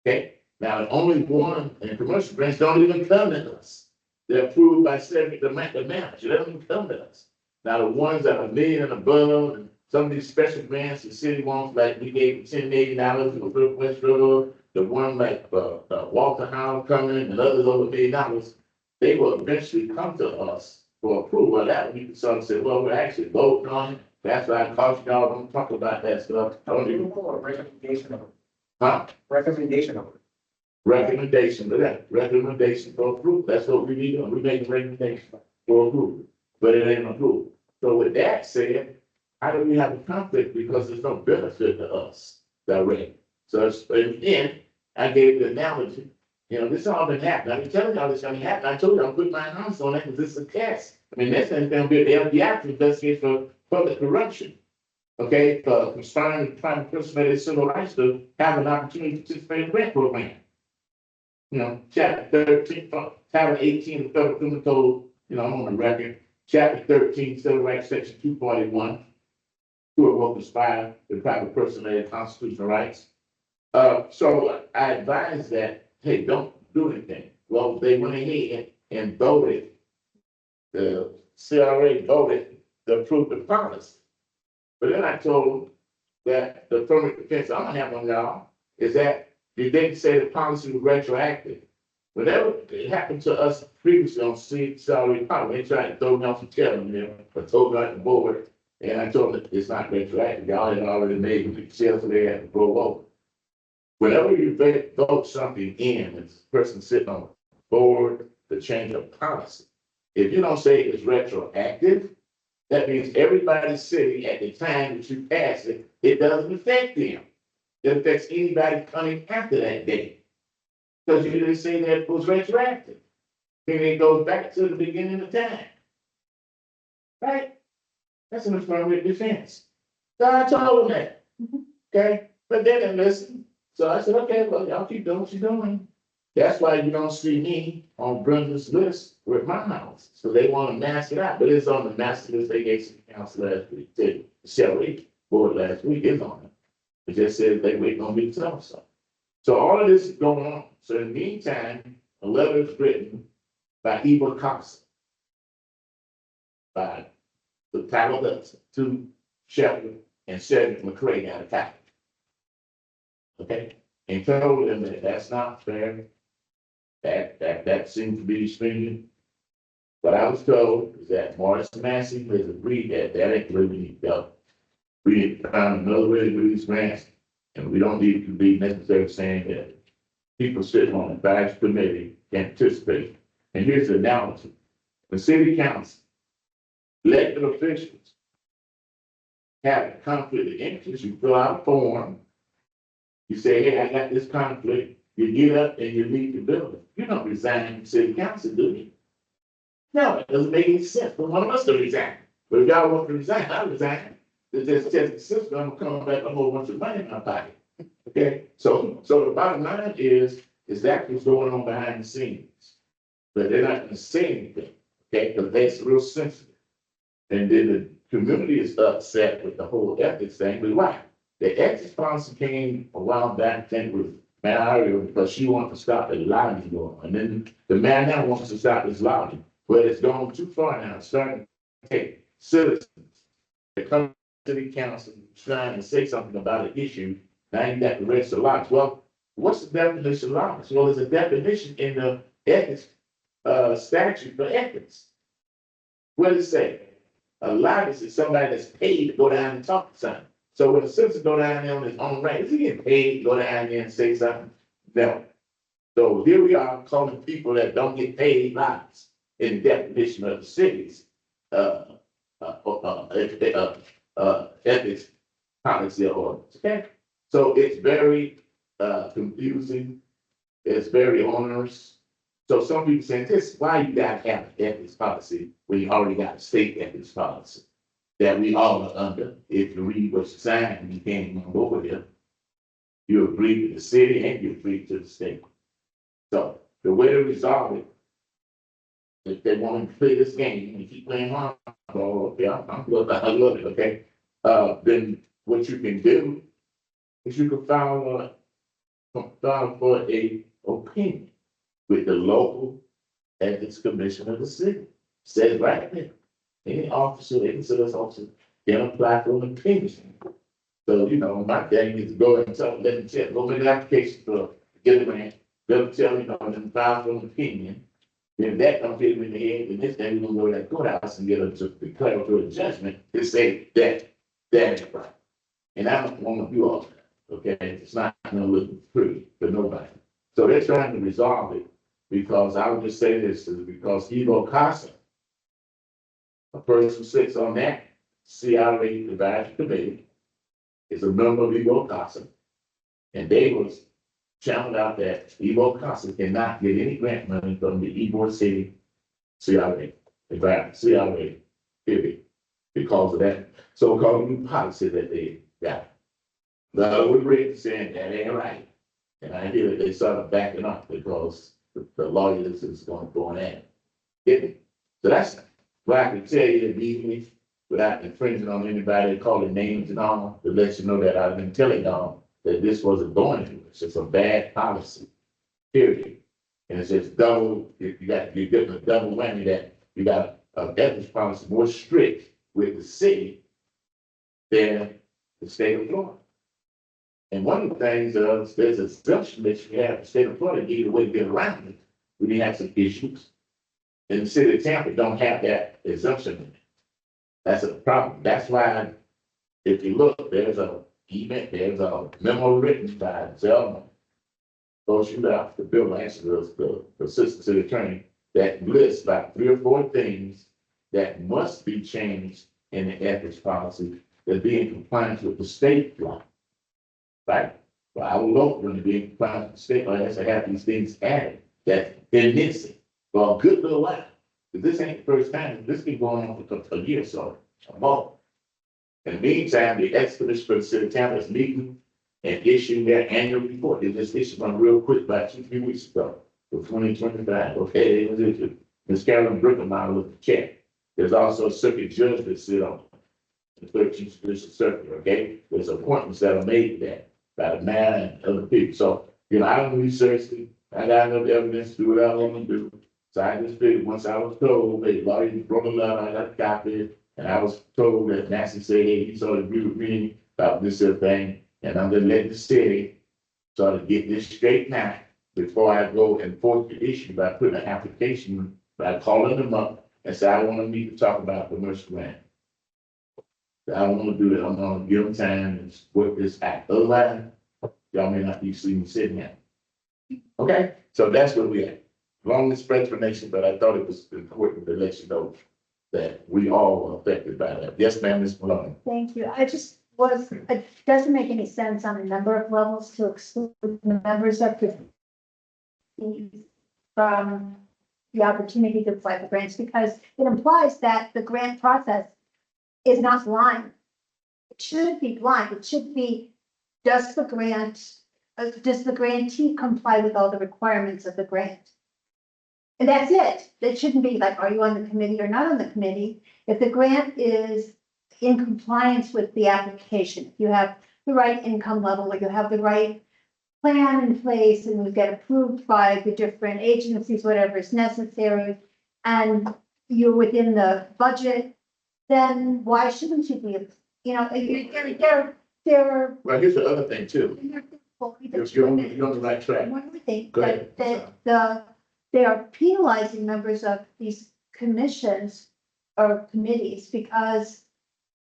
B: Okay, now the only one, and commercial grants don't even come to us. They're approved by the manager, they don't even come to us. Now the ones that are a million and above, and some of these special grants the city wants, like we gave $10 million to the West Road, the one like Walter Howard coming and others over $1 million, they will eventually come to us for approval. That we can sort of say, well, we're actually voting on it. That's why I caution y'all, don't talk about that stuff. Don't even,
C: Recommendation of,
B: huh?
C: recommendation of.
B: Recommendation, look at that, recommendation for approval. That's what we need, we make a recommendation for approval, but it ain't approved. So with that said, how do we have a conflict? Because there's no benefit to us direct. So it's, again, I gave the analogy, this all been happening. I've been telling y'all this gonna happen. I told you I'm putting my hands on it because this is a test. I mean, that's gonna be an FBI to investigate for public corruption. Okay, concerning private person civil rights to have an opportunity to participate in the grant program. Chapter 13, Title 18 of the Federal Criminal Code, I'm on the record. Chapter 13, Civil Rights, Section 241, who will conspire the private person constitutional rights. So I advise that, hey, don't do anything. Well, they went ahead and voted, the CRA voted to approve the policy. But then I told them that the affirmative defense I'm gonna have on y'all is that you didn't say the policy was retroactive. Whenever it happened to us previously on salary policy, they tried to throw me off the tail, but told me at the board, and I told them it's not retroactive. Y'all had already made the sales, so they had to blow over. Whenever you vote something in, and the person sitting on the board to change a policy, if you don't say it's retroactive, that means everybody sitting at the time that you pass it, it doesn't affect them. It affects anybody coming after that date. Because you didn't say that it was retroactive. Then it goes back to the beginning of time. Right? That's an affirmative defense. So I told them that. Okay? But they didn't listen. So I said, okay, well, y'all keep doing what you're doing. That's why you don't see me on Brenda's list with my house. So they want to mask it out. But it's on the master list they gave to the council last week, too. The Shelley board last week is on it. It just says they waiting on me to tell them something. So all of this is going on. So in the meantime, a letter is written by Eva Cox, by the title Hudson, to Shepard and Cedric McCray out of town. Okay? And told them that that's not fair. That seems to be stringent. What I was told is that Morris Massey has agreed that ain't where we need to go. We need to find another way to do these grants, and we don't need to be necessarily saying that people sitting on the advisory committee can participate. And here's the analogy. The city council, elected officials have a conflict of interest. You fill out a form. You say, hey, I got this conflict. You get up and you leave the building. You don't resign from city council, do you? No, it doesn't make any sense for one of us to resign. But if y'all want to resign, I resign. It's just the system, I'm coming back a whole bunch of money in my pocket. Okay, so the bottom line is that what's going on behind the scenes. But they're not gonna say anything, okay, because that's real sensitive. And then the community is upset with the whole ethics thing, but why? The ethics policy came a while back, I think with Mario, because she wanted to stop the lobbying going. And then the man now wants to stop this lobbying, but it's gone too far now. It's starting to take citizens that come to the council trying to say something about an issue. Now you got the rest of lots. Well, what's the definition of lots? Well, there's a definition in the ethics statute for ethics. What does it say? A lobbyist is somebody that's paid to go down and talk to something. So when a citizen go down there on his own right, is he getting paid to go down there and say something? No. So here we are calling people that don't get paid lobbyists in the definition of the city's ethics policy or ordinance, okay? So it's very, confusing. It's very onerous. So some people saying, this, why you gotta have an ethics policy when you already got a state ethics policy that we all are under? If you read what you signed, you can't even go over there. You agree to the city and you agree to the state. So the way to resolve it, if they want to play this game and keep playing hardball, okay, I love it, okay? Then what you can do is you can file for a opinion with the local ethics commission of the city. Says right there, any officer, any citizen officer can apply for an opinion. So, you know, my thing is to go and tell, let them check, go make an application for, get a grant, let them tell, you know, and then file for an opinion. Then that don't hit them in the head, and this thing, we're gonna go to that courthouse and get a declaratory judgment to say that ain't right. And I don't wanna do all that, okay? It's not gonna look pretty for nobody. So they're trying to resolve it, because I would just say this, is because Evo Casa, a person who sits on that CRA advisory committee, is a member of Evo Casa, and they was channeled out that Evo Casa cannot get any grant money from the Ybor City CRA, CRA, period, because of that so-called new policy that they got. Now, we're ready saying that ain't right. And I hear that they started backing up because the lawyers is going at it. So that's what I can tell you immediately without infringing on anybody, calling names and all, to let you know that I've been telling y'all that this wasn't going to. It's just a bad policy, period. And it's just double, you're getting a double whammy that you got an ethics policy more strict with the city than the state of Florida. And one of the things is there's a exemption that you have, the state of Florida need a way to get around it when you have some issues. And the city of Tampa don't have that exemption in it. That's a problem. That's why, if you look, there's a memo written by Zelma. Go shoot out the Bill Lansing, the assistant city attorney, that lists about 3 or 4 things that must be changed in the ethics policy to be in compliance with the state law. Right? Well, I will look when to be in compliance with the state law, has to have these things added that they're missing for a good little while. Because this ain't the first time, this been going on for a year or so, or more. In the meantime, the expedition for the city of Tampa is meeting and issuing their annual report. They just issued one real quick about 2-3 weeks ago for 2025. Okay, it was issued. Ms. Carolyn Brickenmile with the check. There's also a circuit judge that sit on the 13th Judicial Circuit. Okay, there's appointments that are made there by the mayor and other people. So, you know, I don't research it. I got enough evidence to do what I want to do. So I just figured once I was told, hey, lawyers wrote a letter, I got a copy, and I was told that Nancy said, hey, he sort of agree with me about this thing, and I'm gonna let the city sort of get this straight now before I go and force the issue by putting an application, by calling them up and say, I want to meet to talk about commercial grant. I don't want to do that. I'm gonna give them time and work this out. Otherwise, y'all may not be seeing me sitting here. Okay, so that's where we at. Long explanation, but I thought it was important to let you know that we all are affected by that. Yes, ma'am, Ms. Malone.
I: Thank you. It doesn't make any sense on a number of levels to exclude members of the from the opportunity to apply for grants, because it implies that the grant process is not blind. It shouldn't be blind. It should be, does the grantee comply with all the requirements of the grant? And that's it. It shouldn't be like, are you on the committee or not on the committee? If the grant is in compliance with the application, you have the right income level, or you have the right plan in place, and you get approved by the different agencies, whatever is necessary, and you're within the budget, then why shouldn't you be, you know, they're.
B: Well, here's the other thing too. You're on the right track.
I: One more thing,
B: Go ahead.
I: they are penalizing members of these commissions or committees because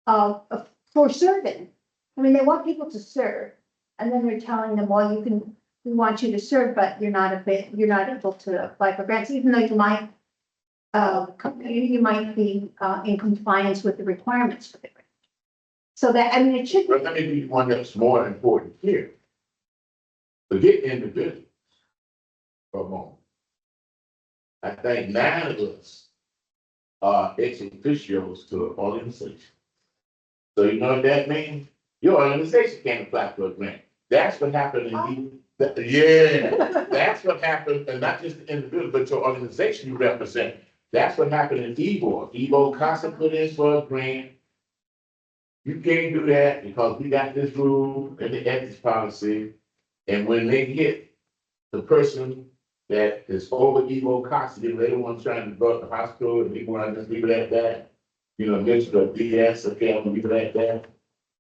I: for serving. I mean, they want people to serve, and then they're telling them, well, we want you to serve, but you're not able to apply for grants, even though you might be in compliance with the requirements for the grant. So that, I mean, it should,
B: But let me be one that's more important here. Forget individuals for a moment. I think 9 of us are ex officios to an organization. So you know what that means? Your organization can't apply for a grant. That's what happened in yeah, that's what happened, and not just the individual, but your organization you represent. That's what happened in Evo. Evo Casa put in for a grant. You can't do that because we got this rule and the ethics policy. And when they get the person that is over Evo Casa, they don't want trying to go to the hospital and people want to just leave it at that. You know, Mr. BS, okay, I'm gonna leave it at that.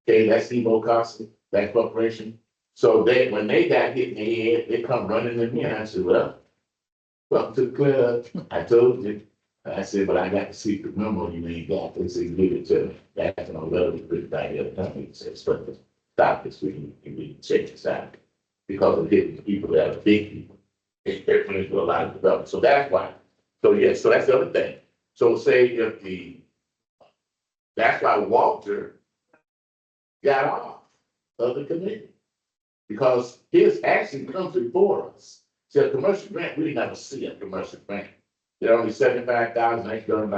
B: Okay, that's Evo Casa, that corporation. So when they got hit in the head, they come running to me and I said, well, welcome to the club. I told you. I said, but I got the secret memo you ain't got. They said, give it to me. That's an relatively good thing at the time. He said, but stop this, we can check this out. Because of hitting people that are big people. It's definitely to a lot of development. So that's why. So yeah, so that's the other thing. So say if that's why Walter got off of the committee. Because his action comes before us. See, a commercial grant, we never see a commercial grant. They're only 75,000, they done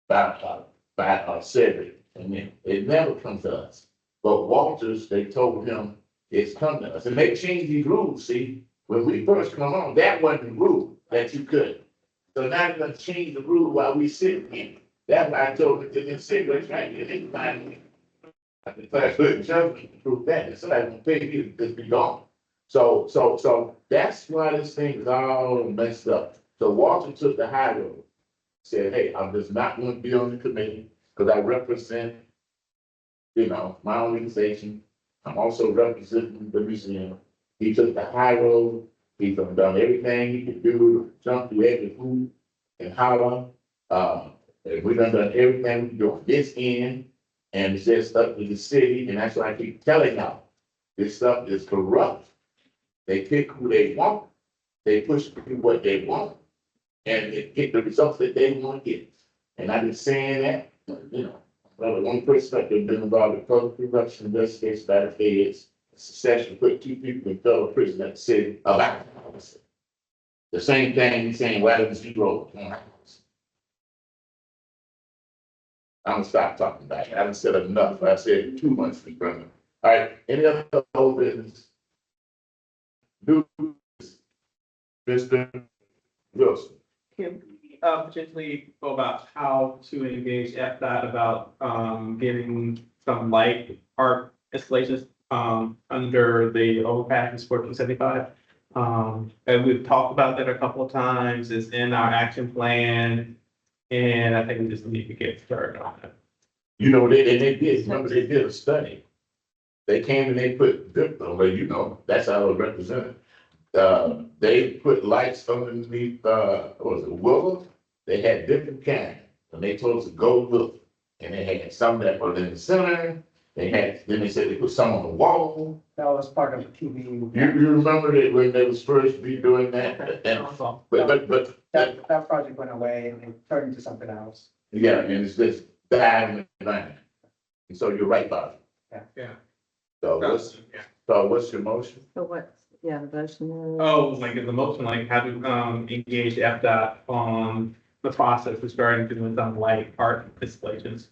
B: by 7, and then it never comes to us. But Walters, they told him it's come to us, and they changed these rules, see? When we first come on, that wasn't the rule that you could. So now they're gonna change the rule while we sit here. That's why I told them to get cigarettes, right? You didn't find me. I can flash good judgment to prove that, and somebody gonna pay me to just be gone. So that's why this thing is all messed up. So Walter took the high road, said, hey, I'm just not gonna be on the committee, because I represent, you know, my organization. I'm also representing the museum. He took the high road, he's done everything he could do to jump through every hoop and holler. And we done everything we can do on this end. And it's just up to the city, and that's why I keep telling y'all, this stuff is corrupt. They pick who they want, they push through what they want, and they get the results that they want to get. And I've been saying that, you know, well, one person that been involved in corruption investigation by the feds, secession, put 2 people in federal prison at the city about the same thing he's saying, why doesn't he roll? I'm gonna stop talking about it. I haven't said enough. I said too much for Brenda. All right, any other whole business? Do Mr. Wilson.
D: Can we potentially go about how to engage FDOT about getting some light art installations under the overpass for 275? And we've talked about that a couple of times. It's in our action plan. And I think we just need to get started on it.
B: You know, they did, remember they did a study. They came and they put, well, you know, that's how it was represented. They put lights underneath, what was it, Willow? They had different kinds, and they told us to go look. And they had some that were in the center, then they said they put some on the wall.
C: That was part of the TV.
B: You remember that when they was first be doing that? And- But
C: That project went away and they turned into something else.
B: yeah, and it's this bad in the line. And so you're right, Bob.
D: Yeah.
B: So what's your motion?
A: So what's, yeah, the motion is.
D: Oh, like the motion, like how to engage FDOT on the process of starting to do some light art installations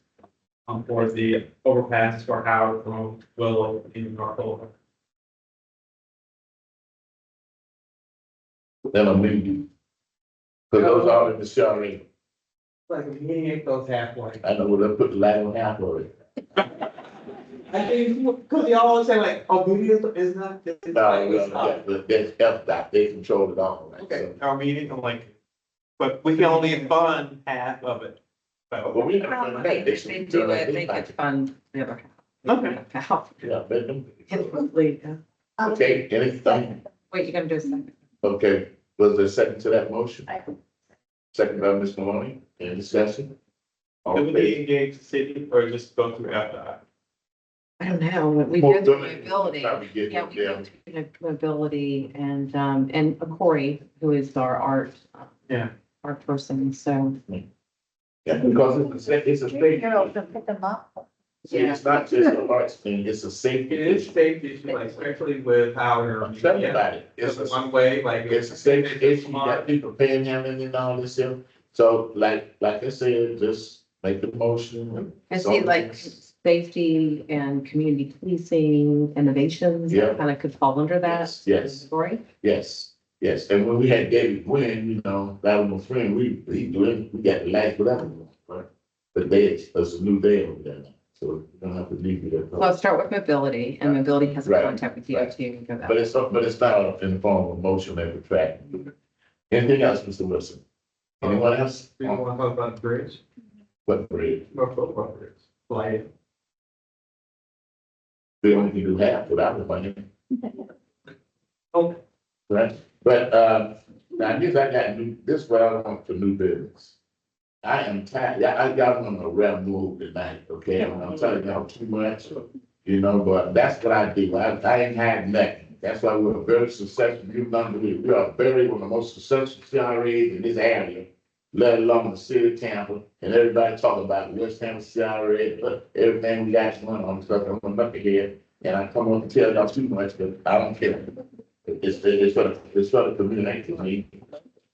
D: for the overpass for Howard from Willow in Norfolk.
B: Then I'll move you. Cause those are in the showering.
D: Like mediate those halfway.
B: I know where they put the light on half of it.
D: I think, because they always say like, oh, mediate is not.
B: That's FDOT, they control it all. Right?
D: Okay, our meeting, I'm like, but we can only fund half of it.
B: So, but we
A: They do it, they could fund the other
D: Okay.
A: half.
B: Yeah, but them.
A: Hopefully, yeah.
B: Okay, anything?
A: Wait, you're gonna do a second?
B: Okay, was there a second to that motion? Second by Ms. Maloney, any discussion? All
D: Do
B: in
D: we
B: favor?
D: engage the city or just go through FDOT?
A: I don't know, we
B: Well,
A: go through
B: then,
A: mobility.
B: probably get
A: Yeah,
B: them
A: we go
B: down.
A: through mobility and Corey, who is our art.
D: Yeah.
A: Art person, so.
B: Yeah, because it's a state.
I: You're open, pick them up.
B: See, it's not just a arts thing, it's a safety.
D: It is safety issue, like especially with how you're.
B: I'm telling you about it.
D: It's one way, like.
B: It's a safety issue, you got people panhandling and all this stuff. So like I said, just make the motion.
A: I see like safety and community policing innovations,
B: Yeah.
A: that kind of could fall under that.
B: Yes.
A: Story.
B: Yes, yes, and when we had David Gwynn, you know, that was my friend, we got the last whatever, right? But there's a new day over there now, so you don't have to leave it at
A: So
B: all.
A: let's start with mobility, and mobility has a
B: Right.
A: contact with DOT and go that.
B: But it's not in the form of motion and track. Anything else, Mr. Wilson? Anyone else?
D: We don't want to talk about the bridge,
B: What bridge?
D: Norfolk bridge, like.
B: We only can do half without the money.
D: Okay.
B: Right, but, now I guess I got this is what I want for new business. I am tired, I got on a rep move tonight, okay, I'm telling y'all too much, you know, but that's what I do, I ain't had nothing. That's why we're very successful, you know, we are very, one of the most successful CRAs in this area, let alone the city of Tampa, and everybody talk about West Tampa CRA, but everything we got going on, stuff, I'm a knucklehead, and I come on to tell y'all too much, but I don't care. It's for the community, me.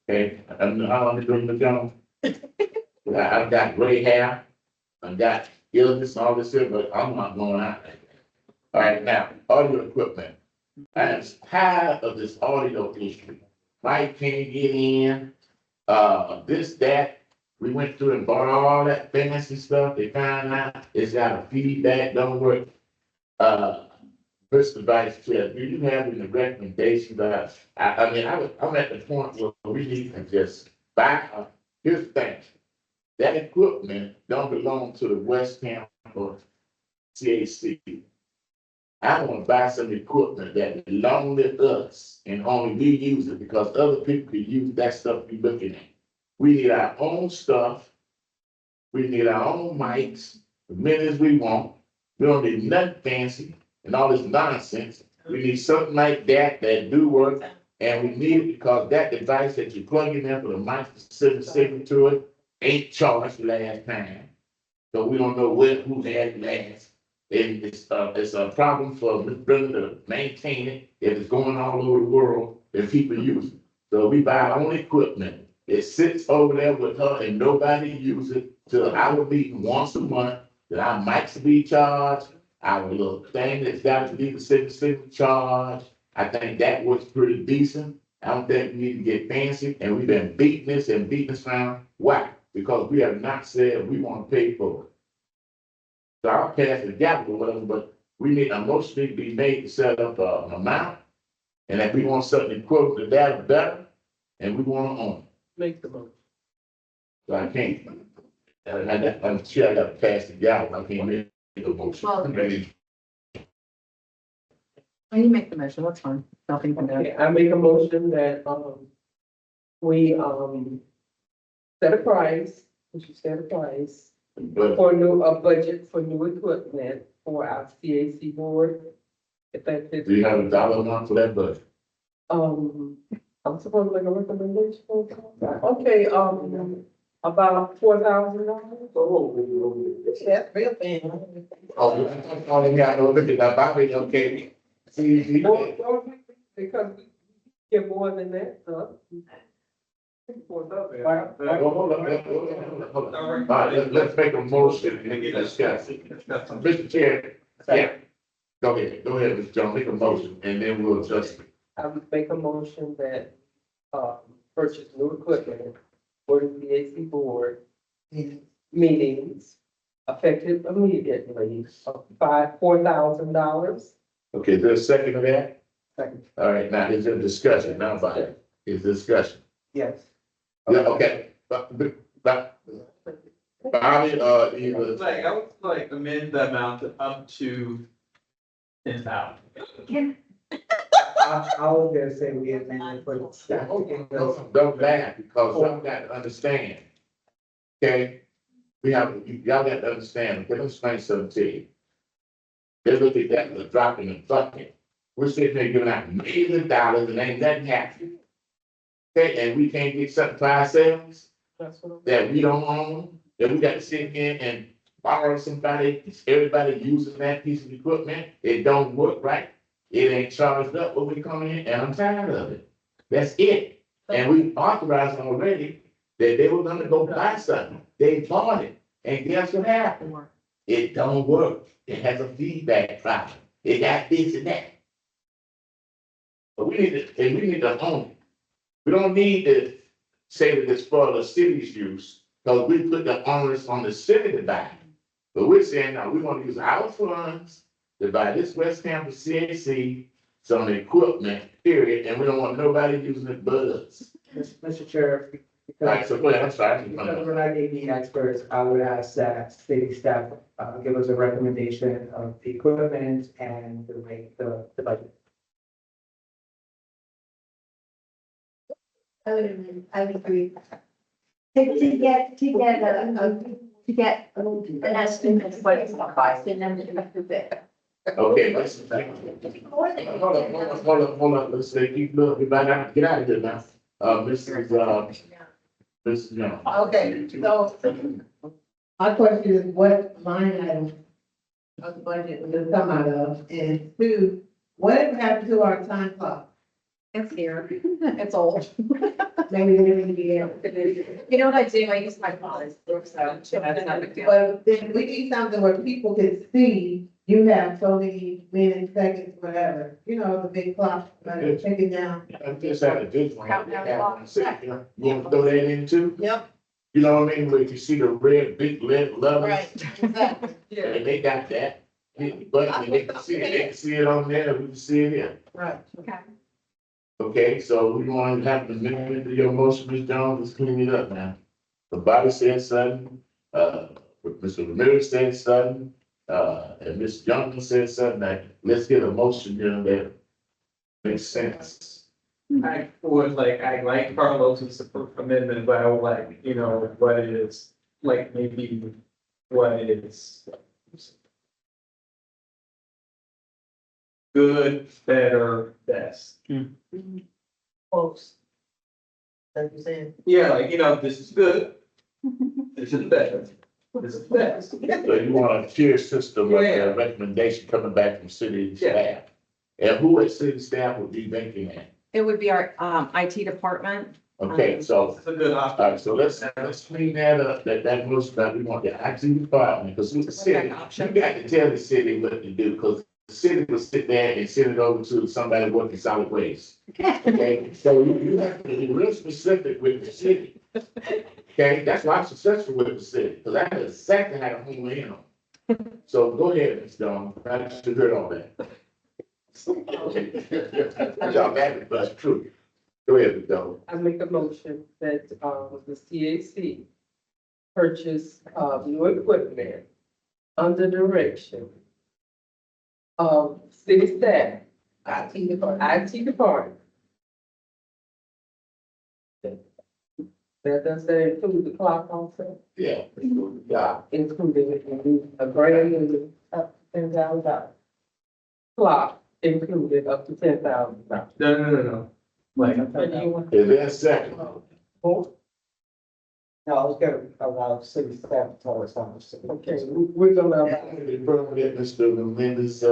B: Okay, I'm doing the job. I've got gray hair, I've got illness and all this here, but I'm not going out there. All right, now, audio equipment. I am tired of this audio issue. Mike can't get in, this, that. We went through and bought all that fancy stuff. They found out it's got a feedback, don't work. Mr. Vice Chair, do you have any recommendations that, I'm at the point where we need to just buy, here's the thing. That equipment don't belong to the West Tampa CAC. I want to buy some equipment that belongs to us and only we use it because other people can use that stuff we're looking at. We need our own stuff. We need our own mics, as many as we want. We don't need nothing fancy and all this nonsense. We need something like that do work, and we need it because that device that you plug in there for the mic to signal to it ain't charged last time. So we don't know who had it last. And it's a problem for Ms. Brenda to maintain it if it's going all over the world and people use it. So we buy our own equipment. It sits over there with her and nobody uses it till our meeting once a month. That our mics be charged. Our little thing that's got to be the city charge. I think that works pretty decent. I don't think we need to get fancy, and we've been beating this around. Why? Because we have not said we want to pay for it. So I'll pass the gavel or whatever, but we need a motion to be made to set up an amount. And if we want something equivalent to that or better, and we want to own it.
F: Make the motion.
B: So I can't. I'm sure I got to pass the gavel. I can't make the motion.
A: Well, when you make the motion, that's fine. Nothing can do.
F: Okay, I make a motion that, we, set a price, we should set a price
B: But
F: for a budget for new equipment for our CAC board. Effective,
B: do you have a dollar amount for that budget?
F: I'm supposed to make a recommendation. Okay, about $4,000.
E: Oh, that's real thing.
B: Oh, I got no look at that, Bobby, okay. See,
F: Don't because we get more than that, huh?
B: hold on. All right, let's make a motion and discuss it. Mr. Chair, yeah. Go ahead, Mr. Jones, make a motion and then we'll adjust it.
F: I would make a motion that, purchase new equipment for the CAC board meetings effective immediately of $4,000.
B: Okay, there's a second of that?
F: Second.
B: All right, now is there discussion now about it? Is discussion?
F: Yes.
B: Yeah, okay, but, Bobby, either,
D: Like, I would like amend the amount to up to 10,000.
C: I was gonna say we had been for the staff.
B: don't laugh because y'all got to understand. Okay? Y'all got to understand, let me explain something to you. They look at that as a drop in the bucket. We're sitting there giving out millions of dollars and ain't nothing happening. Okay, and we can't get something for ourselves
F: That's what I'm.
B: that we don't own, that we got to sit here and borrow somebody, everybody using that piece of equipment, it don't work right. It ain't charged up when we come in, and I'm tired of it. That's it. And we authorized already that they were gonna go buy something. They bought it, and guess what happened? It don't work. It has a feedback problem. It got this and that. But we need to own it. We don't need to say that it's for the city's use, because we put the onus on the city to buy. But we're saying, now, we want to use our funds to buy this West Tampa CAC, some equipment, period, and we don't want nobody using it but us.
C: Mr. Chair,
B: All right, so go ahead, I'm sorry.
C: because we're not AV experts, I would ask that city staff, give us a recommendation of the equipment and the rate, the budget.
I: I would agree. To get an estimate of what it's gonna cost and then the bit.
B: Okay, listen, hold on, let's say, keep looking, get out of here now. Mrs. Young.
F: Okay, so my question is, what line item of the budget will this come out of? And two, whatever happened to our time clock?
A: It's here. It's old.
F: Maybe we need to be able
A: You know what I do? I use my phone, so that's not a big deal.
F: But then we need something where people can see you have so many minutes, seconds, whatever, you know, the big clock, take it down.
B: I just had a good one.
A: Countdown clock.
B: You want to throw that in too?
F: Yep.
B: You know what I mean, where you see the red, big lead levels?
F: Exactly.
B: And they got that. But they can see it on there, we can see it here.
F: Right.
A: Okay.
B: Okay, so we want to have the amendment to your motion, Ms. Jones, let's clean it up now. The body said something, Mr. Ramirez said something, and Ms. Johnson said something, like, let's get a motion here that makes sense.
D: I would like, I like Carlos's amendment, but I would like, you know, what is, like, maybe what is good, better, best.
F: Close. Like you saying.
D: Yeah, like, you know, this is good, this is better, this is best.
B: So you want a tier system with
D: Yeah.
B: a recommendation coming back from city
D: Yeah.
B: staff. And who at city staff would be making that?
A: It would be our, IT department.
B: Okay, so,
D: It's a good
B: all
D: option.
B: right, so let's clean that up, that motion, that we want the IT department, because with the city, you got to tell the city what to do, because the city will sit there and send it over to somebody working solid waste. Okay, so you have to be real specific with the city. Okay, that's why I'm successful with the city, because I know exactly how to home in on. So go ahead, Ms. Dawn, I should heard all that. Y'all mad, but it's true. Go ahead, Ms. Dawn.
J: I make a motion that, the CAC purchase, new equipment under direction of city staff, IT department. That does that include the clock also?
B: Yeah.
J: Yeah, including a brand new up to $10,000. Clock included up to $10,000.
D: No. Like,
B: Is there a second?
C: No, I was gonna allow city staff to tell us how much.
J: Okay, we're gonna,
B: Mr. Menendez,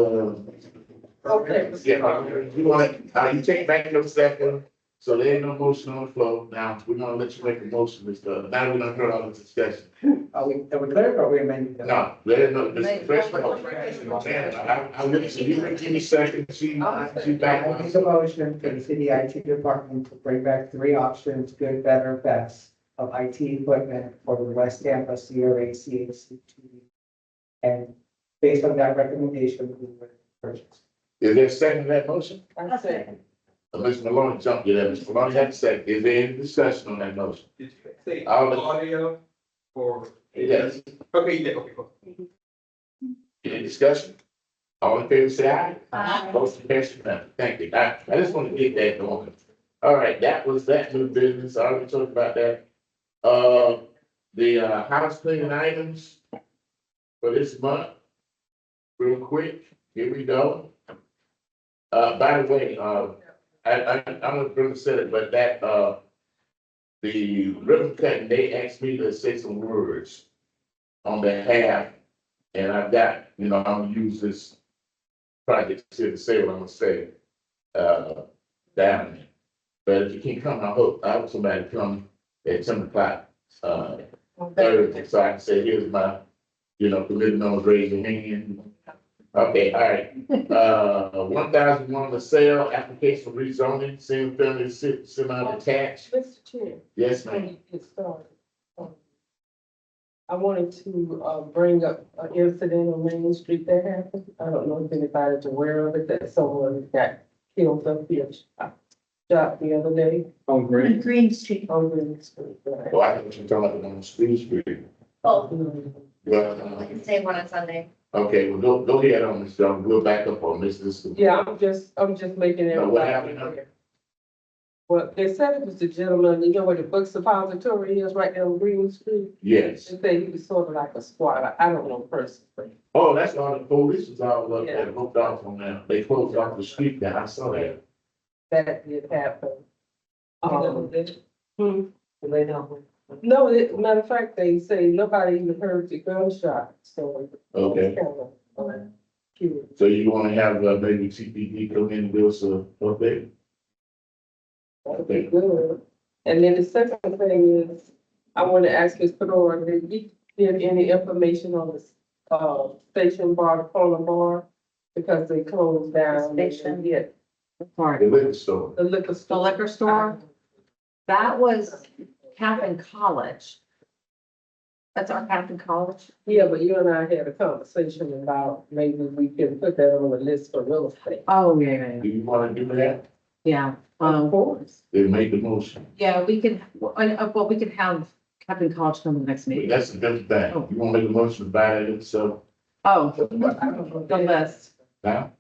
J: okay.
B: yeah, you want, you take back your second, so there ain't no motion on the floor. Now, we're gonna let you make a motion, Mr. Now we're gonna turn on the discussion.
C: Are we clear or are we amending? that?
B: No, there ain't no, this is fresh. I wouldn't say you give me second, she
C: I
B: back.
C: make a motion for the city IT department to bring back 3 options, good, better, best, of IT equipment for the West Tampa CRA CHC. And based on that recommendation, we would purchase.
B: Is there a second to that motion?
J: I say,
B: Mr. Maloney jumped you there, Mr. Maloney had a second, is there any discussion on that motion?
D: did you say
B: I'll-
D: audio or?
B: Yes.
D: Okay, yeah, okay, cool.
B: Any discussion? All in favor, say aye.
I: Aye.
B: Motion passes unanimously. Thank you. I just want to get that going. All right, that was that new business. I already talked about that. The house cleaning items for this month. Real quick, here we go. By the way, I'm not gonna say it, but that, the ribbon cutting, they asked me to say some words on behalf And I've got, I'm gonna use this project here to say what I'm gonna say, down there. But if you can't come, I hope somebody come at 10 o'clock, Thursday, so I can say, here's my, committee members, raise your hand. Okay, all right. 1,001 the sale, application for rezoning, single family, semi-detached.
J: Mr. Chair.
B: Yes,
J: Before
B: ma'am.
J: you get started, I wanted to, bring up an incident on Main Street that happened. I don't know if anybody's aware of it, that someone got killed up here, shot the other day
D: Oh, great.
I: Green Street.
J: on Green Street.
B: Oh, I think you're talking about on Spruce Street.
I: Oh,
B: Well,
I: I can say one on Sunday.
B: okay, well, go ahead on this, John. We'll back up on this.
J: Yeah, I'm just making
B: Now, what
J: everybody
B: happened?
J: aware. Well, they said it was the gentleman, you know where the book suppository is, right there on Green Street?
B: Yes.
J: They say he was sort of like a squatter. I don't know personally.
B: Oh, that's all the police was all up
J: Yeah.
B: there, moved off on that. They closed off the street there. I saw that.
J: That did happen. Hmm.
F: Lay down.
J: No, matter of fact, they say nobody even heard the gunshot, so.
B: Okay.
J: It's kind of, curious.
B: So you wanna have, maybe TPD come in and do us a update?
J: That'd be good. And then the second thing is, I want to ask Ms. Fedora, did you get any information on the, station bar, the corner bar? Because they closed down.
A: Station?
J: Yeah,
A: Sorry.
B: The liquor store.
J: the liquor
A: The
J: store.
A: liquor store, that was Captain College. That's our Captain College.
J: Yeah, but you and I had a conversation about maybe we can put that on the list for real estate.
A: Oh, yeah.
B: Do you wanna do that?
A: Yeah,
J: Of course.
B: Then make the motion.
A: yeah, we can, well, we could have Captain College come to the next
B: But
A: meeting.
B: that's a different thing. You wanna make a motion to buy that, so,
A: Oh,
J: But I don't know
A: the list.
B: now?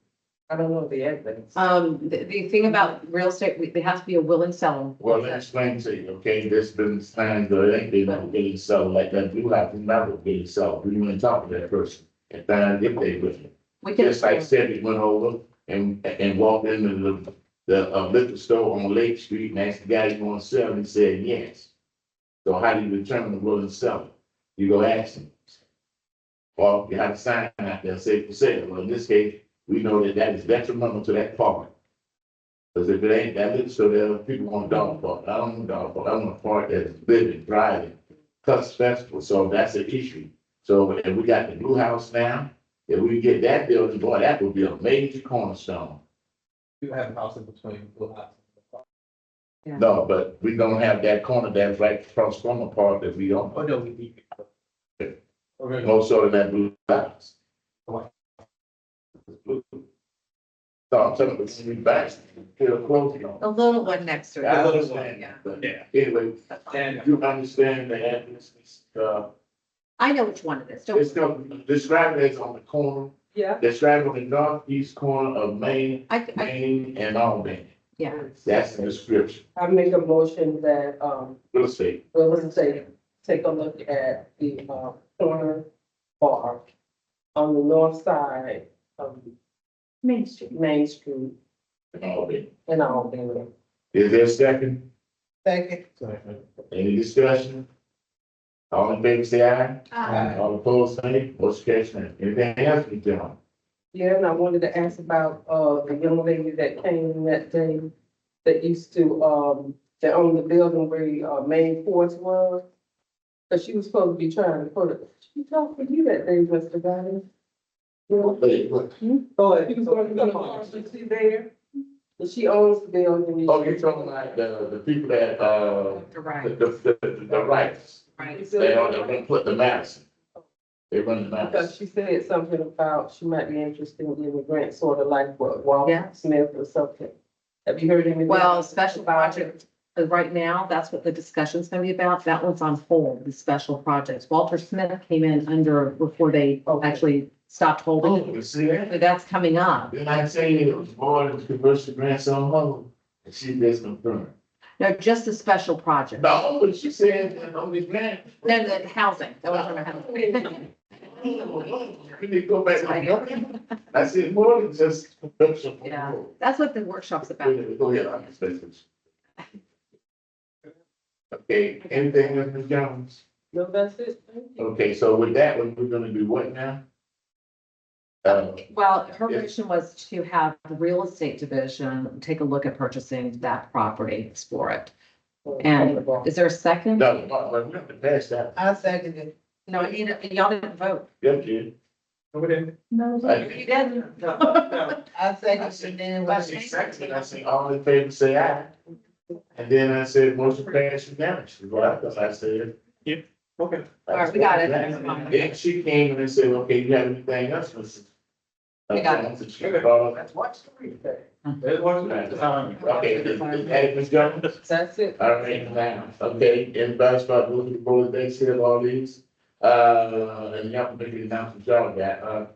J: I don't know the evidence.
A: The thing about real estate, there has to be a willing seller.
B: Well, let me explain to you, okay, there's been times that it ain't been no getting sold like that, blue house is never getting sold, we want to talk to that person and find if they with it.
A: We can,
B: Just like said, we went over and walked into the liquor store on Lake Street and asked the guy, you want to sell, and he said, yes. So how do you determine the willing seller? You go ask him. Or you have a sign out there, say for sale, well, in this case, we know that that is detrimental to that park. Because if it ain't that liquor store, there, people want dog park. I don't want dog park. I want a park that's living, thriving, cuts festival. So that's an issue. So if we got the blue house now, if we get that building, boy, that would be a major cornerstone.
D: You have a house in between Blue House.
B: No, but we don't have that corner that's right across from the park that we don't.
D: Oh, no, we need. Okay.
B: Most of that blue house. So I'm telling you, we back, feel close,
A: the little one next to
B: I
A: it.
B: understand that, but
D: Yeah.
B: anyway,
D: And
B: you understand the address,
A: I know which one it is. Don't-
B: it's going, describe it as on the corner,
J: Yeah,
B: describe it on the northeast corner of Main,
A: I,
B: Main and Albany.
A: yeah,
B: That's the description,
J: I make a motion that,
B: real estate.
J: real estate, take a look at the, corner bar on the north side of
I: Main Street.
J: Main Street
B: in Albany.
J: in Albany.
B: Is there a second?
J: Second.
B: Any discussion? All in favor, say aye. All opposed, say, motion carries. Anything else, we doing?
J: Yeah, and I wanted to ask about, the young lady that came that day that used to, that owned the building where, main force was. But she was supposed to be trying to put it, she talked to you that day, Mr. Guy.
B: Wait, what?
J: Oh, she was going to come, she there, and she owns the building.
B: Oh, you're talking about the people that,
A: you're right.
B: the rights.
A: Right.
B: They don't put the Madison. They run the
J: Because
B: Madison.
J: she said something about she might be interested in getting a grant, sort of like what Walter
A: Yeah.
J: Smith or something. Have you heard anything?
A: Well, special project, right now, that's what the discussion's gonna be about. That one's on hold, the special projects. Walter Smith came in under, before they
J: Okay.
A: actually stopped holding
B: Oh,
A: it.
B: you see that?
A: But that's coming up.
B: Didn't I say it was born with commercial grants on hold? And she just confirmed.
A: No, just the special project.
B: No, but she said that on the grant.
A: No, the housing, that was on housing.
B: We need to go back. I said, more than just commercial.
A: Yeah, that's what the workshop's about.
B: Go ahead, I'm just listening. Okay, anything else, Ms. Jones?
J: No, that's it. Thank you.
B: Okay, so with that, we're gonna do what now?
A: Well, her
B: Yes.
A: mission was to have the real estate division take a look at purchasing that property, explore it. And is there a second?
B: No, but we have to pass that.
E: I seconded it.
A: No, I need, y'all didn't vote.
B: Yep, Jim.
F: No,
A: You didn't.
E: I
B: I
E: seconded
B: said,
E: it, then.
B: I said, second, I said, all in favor, say aye. And then I said, motion passed unanimously, what I thought I said.
D: Okay.
A: All right, we got it. Never mind.
B: Then she came and said, okay, you have anything else, Mrs.?
A: We got it.
B: She called.
D: That's what's.
B: Okay, hey, Ms. Jones?
J: That's it.
B: All right, now, okay, everybody's about looking for the next here, all these, and y'all can make the announcement y'all got,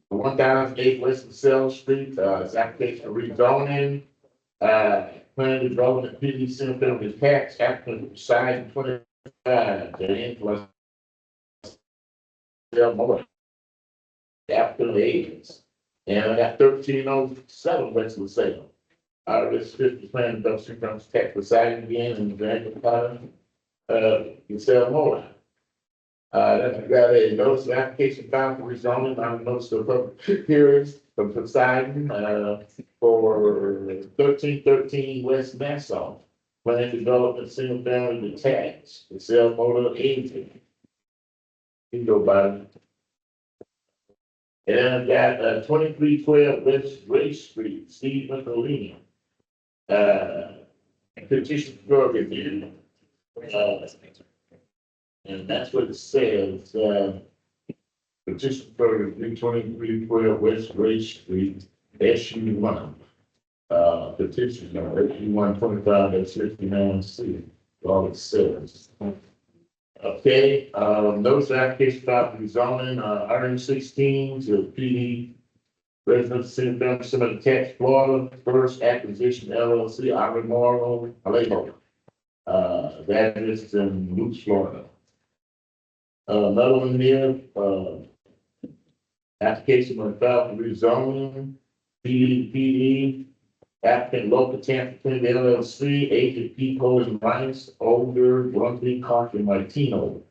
B: 1008 West LaSalle Street, it's application for rezoning, planning development, PD Center with tax, applicant side 25, the influence. More. Applicant agents, and I got 1307 West LaSalle. This 50 plan development from tax residing again and the pattern, you sell more. Then we got a notice of application filed for rezoning, on notice of public hearings from Poseidon, for 1313 West Nassau. Plan development, single family detached, the sell motor agent. You can go by it. And then I got 2312 West Ray Street, Steve McElhenney. Petition for review. And that's what it says, petition for review 2312 West Ray Street, SU1. Petition number SU125-69C, all it says. Okay, notice application about rezoning, item 16 to PD. Residence Center, Family Cemetery Tax, Florida, First Acquisition LLC, Alejo. That is in Lutz, Florida. Another one here, application on file for rezoning, PD, applicant local Tampa, LLC, agent P. Cohen Rice, older, 1 Coffee Martino.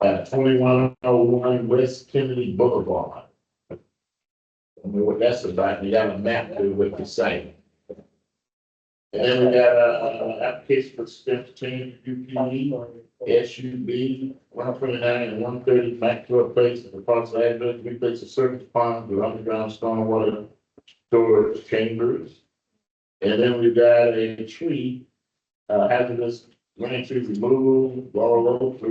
B: 2101 West Kennedy Boulevard. I mean, what that's about, we got a map to what the site. And then we got a application for special change UPE, SUB, 129 and 130 Maxwell Place, the parcel address, replace the surface pond with underground stormwater storage chambers. And then we got a tree, hazardous branch tree removal, Laurel Oak,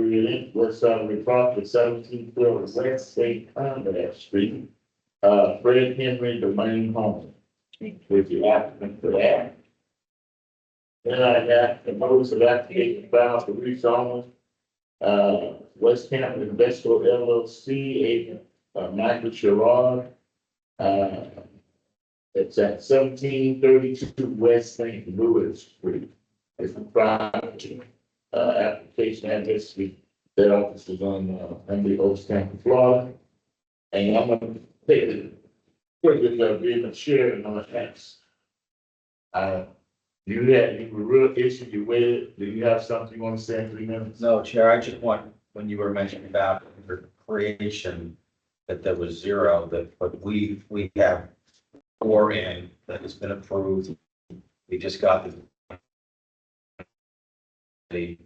B: west side of the property, 1712 West St. Conrad Street. Fred Henry, the main home, with the applicant for that. Then I got the notice of application filed for rezoning, West Camp Investor LLC, agent, Michael Sherrod. It's at 1732 West St. Louis Street. It's a private, application address, that office is on, Emily Oaks, Tampa, Florida. And I'm gonna take the privilege of being a chair on the X. You were real issue, you waited, do you have something you want to say in 3 minutes?
K: No, Chair, I just want, when you were mentioning about the creation, that there was 0, but we have 4 in that has been approved. We just got the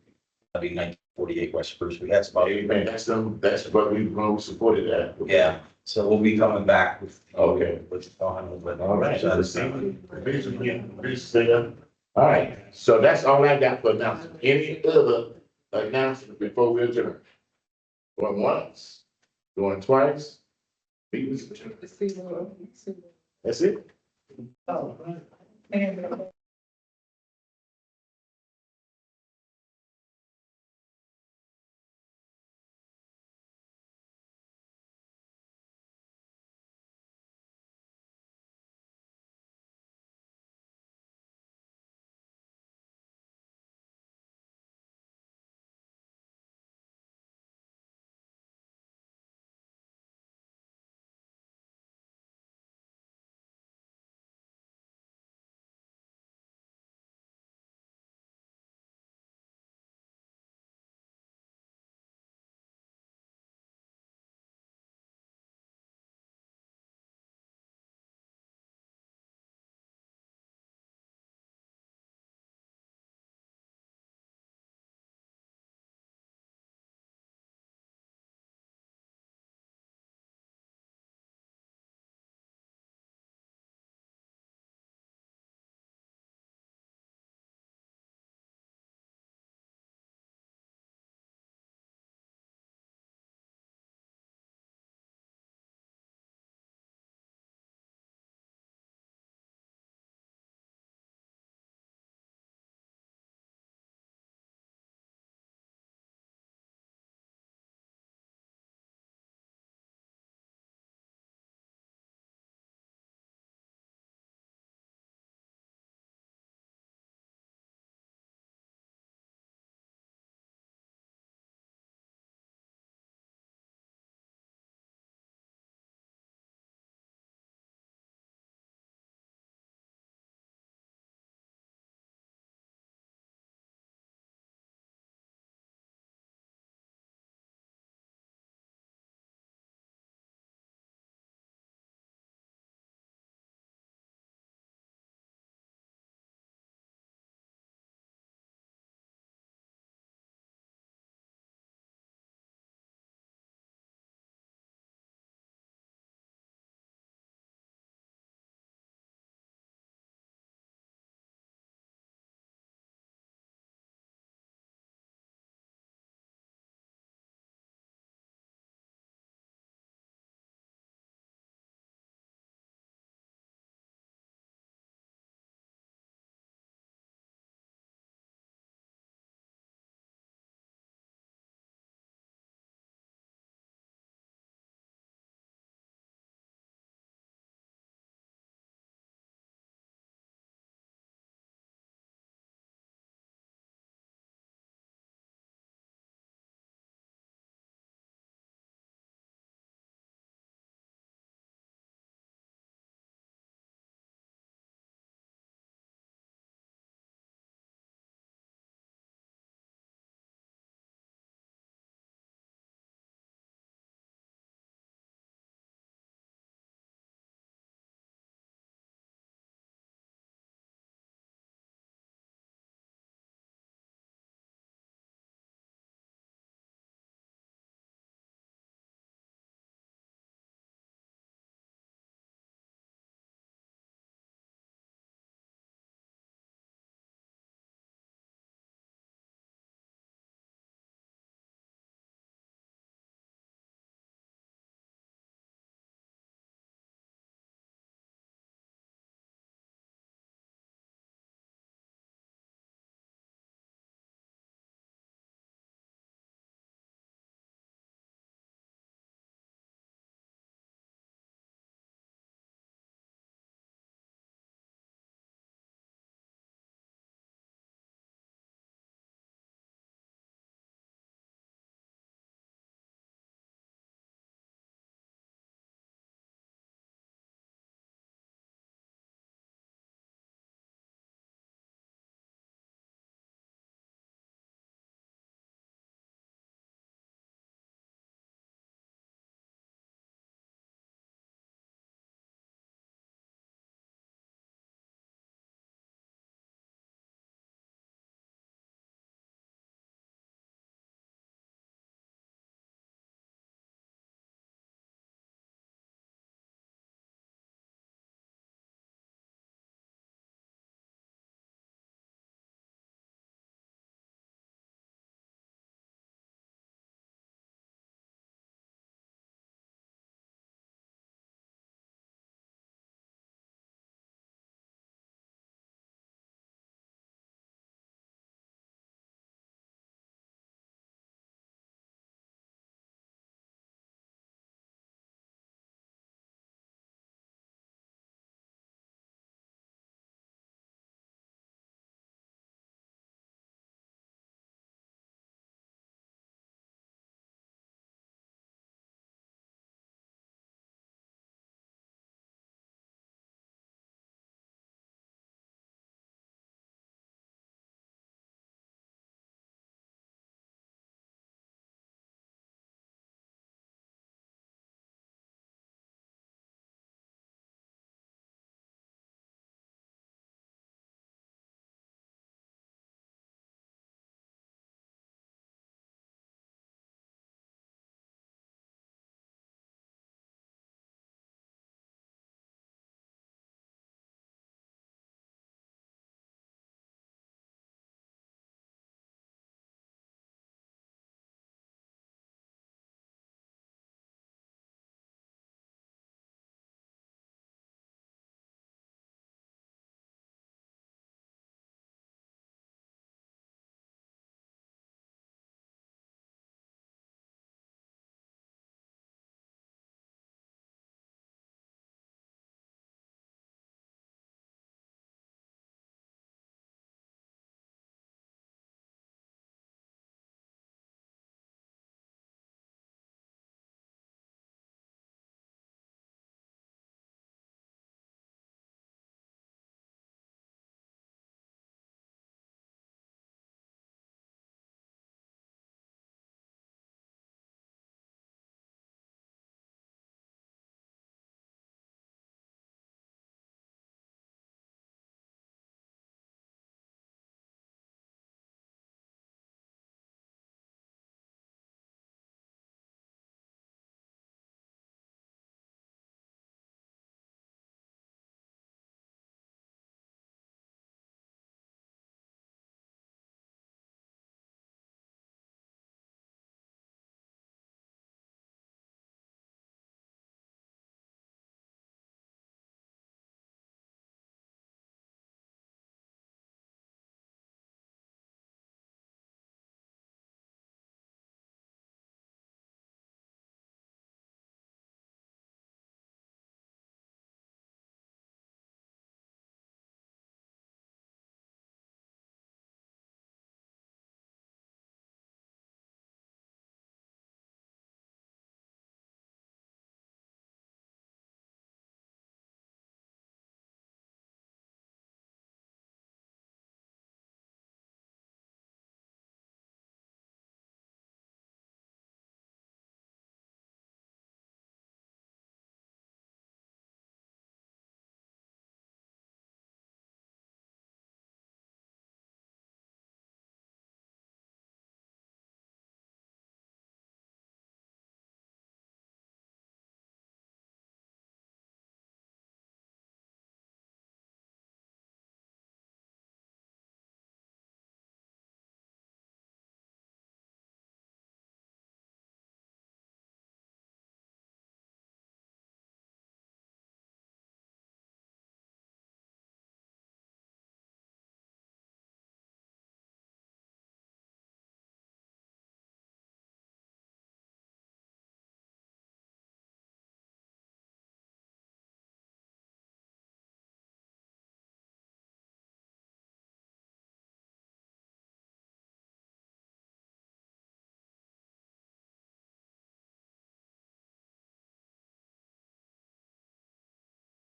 K: 1948 West Spruce. We had some other.
B: Amen, that's what we supported that.
K: Yeah, so we'll be coming back with.
B: Okay.
K: With final, but.
B: All right. All right, so that's all I got for announcement. Any other announcement before we adjourn? Going once, going twice. Meeting's adjourned. That's it?
F: Oh.